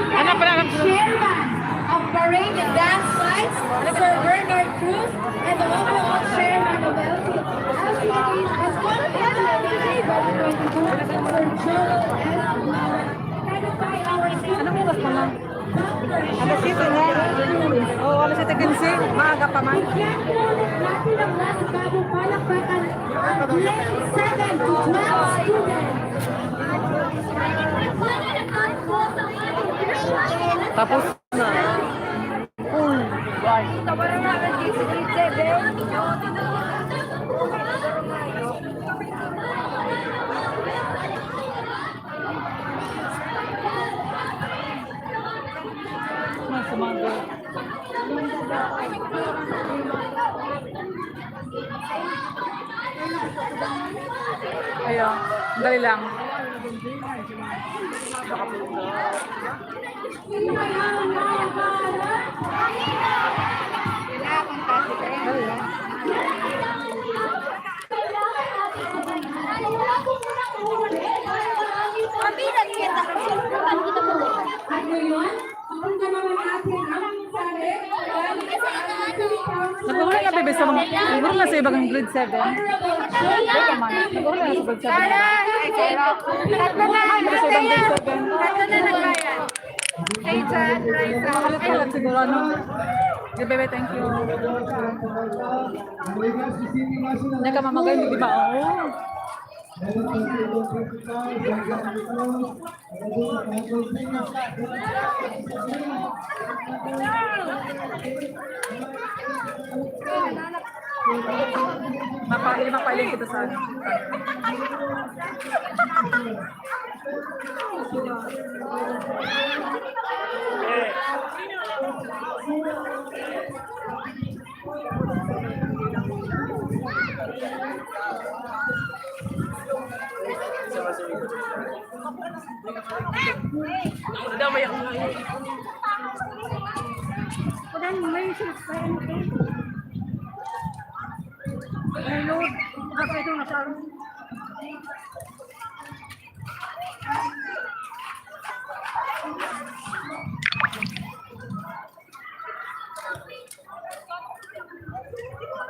Ano pa lang? Chairman of Parade and Dance Flights, Sir Bernard Cruz, and the overall chairman of LCD as well as Sir Joel S. Lauer, headed by our Anong oras pa lang? Alas 7 na. Oo, alas 7:15. Maaga pa man. natin ang nasa bagong palakpakan ang grade 7 to 12 students. Tapos na. Nasa mga. Ayun, dali lang. Dali lang. At ngayon, kung ka naman natin ang sabi, Nagkuhuli nga bebe sa mga, nagkuhuli nga sa ibang grade 7. Dito man, nagkuhuli nga sa grade 7. Tatlo na lang. Nagkuhuli sa ibang grade 7. Tatlo na nagbayad. Rachel, Raisa. Makalit siguro, ano? Okay, bebe, thank you. Hindi ka mamagay, hindi ba? Oo. Mapailing kita sa ano.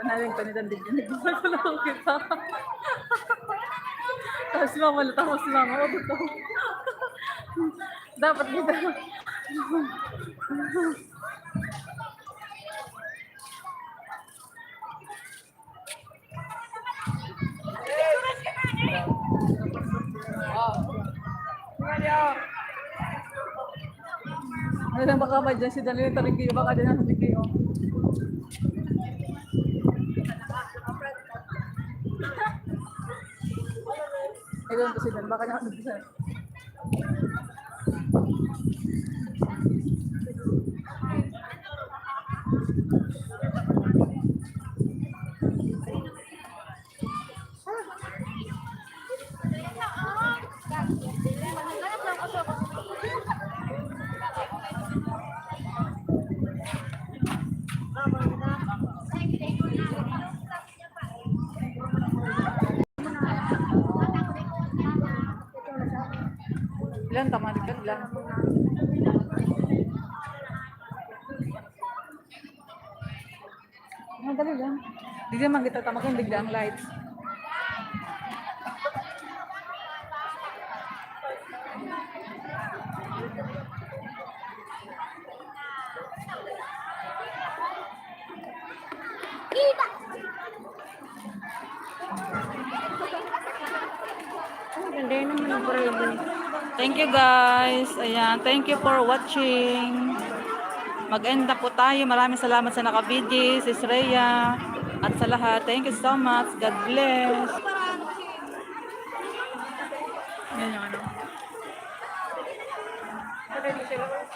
Panaling panitan din yun. Nagpapalaw kita. Tapos si mama, tapos si mama. O, totoo. Dapat kita. Ano lang baka ba dyan si Danilo Taligyo? Baka dyan ang Taligyo. Ayun kasi Dan, baka niya nagdisa. Ilan tama dikit lang. Dali lang. Di naman kita tamakin bigla ang lights. Thank you guys. Ayan, thank you for watching. Mag-end na po tayo. Maraming salamat sa nakabidyo, si Sreya, at sa lahat. Thank you so much. God bless. Yan yung ano.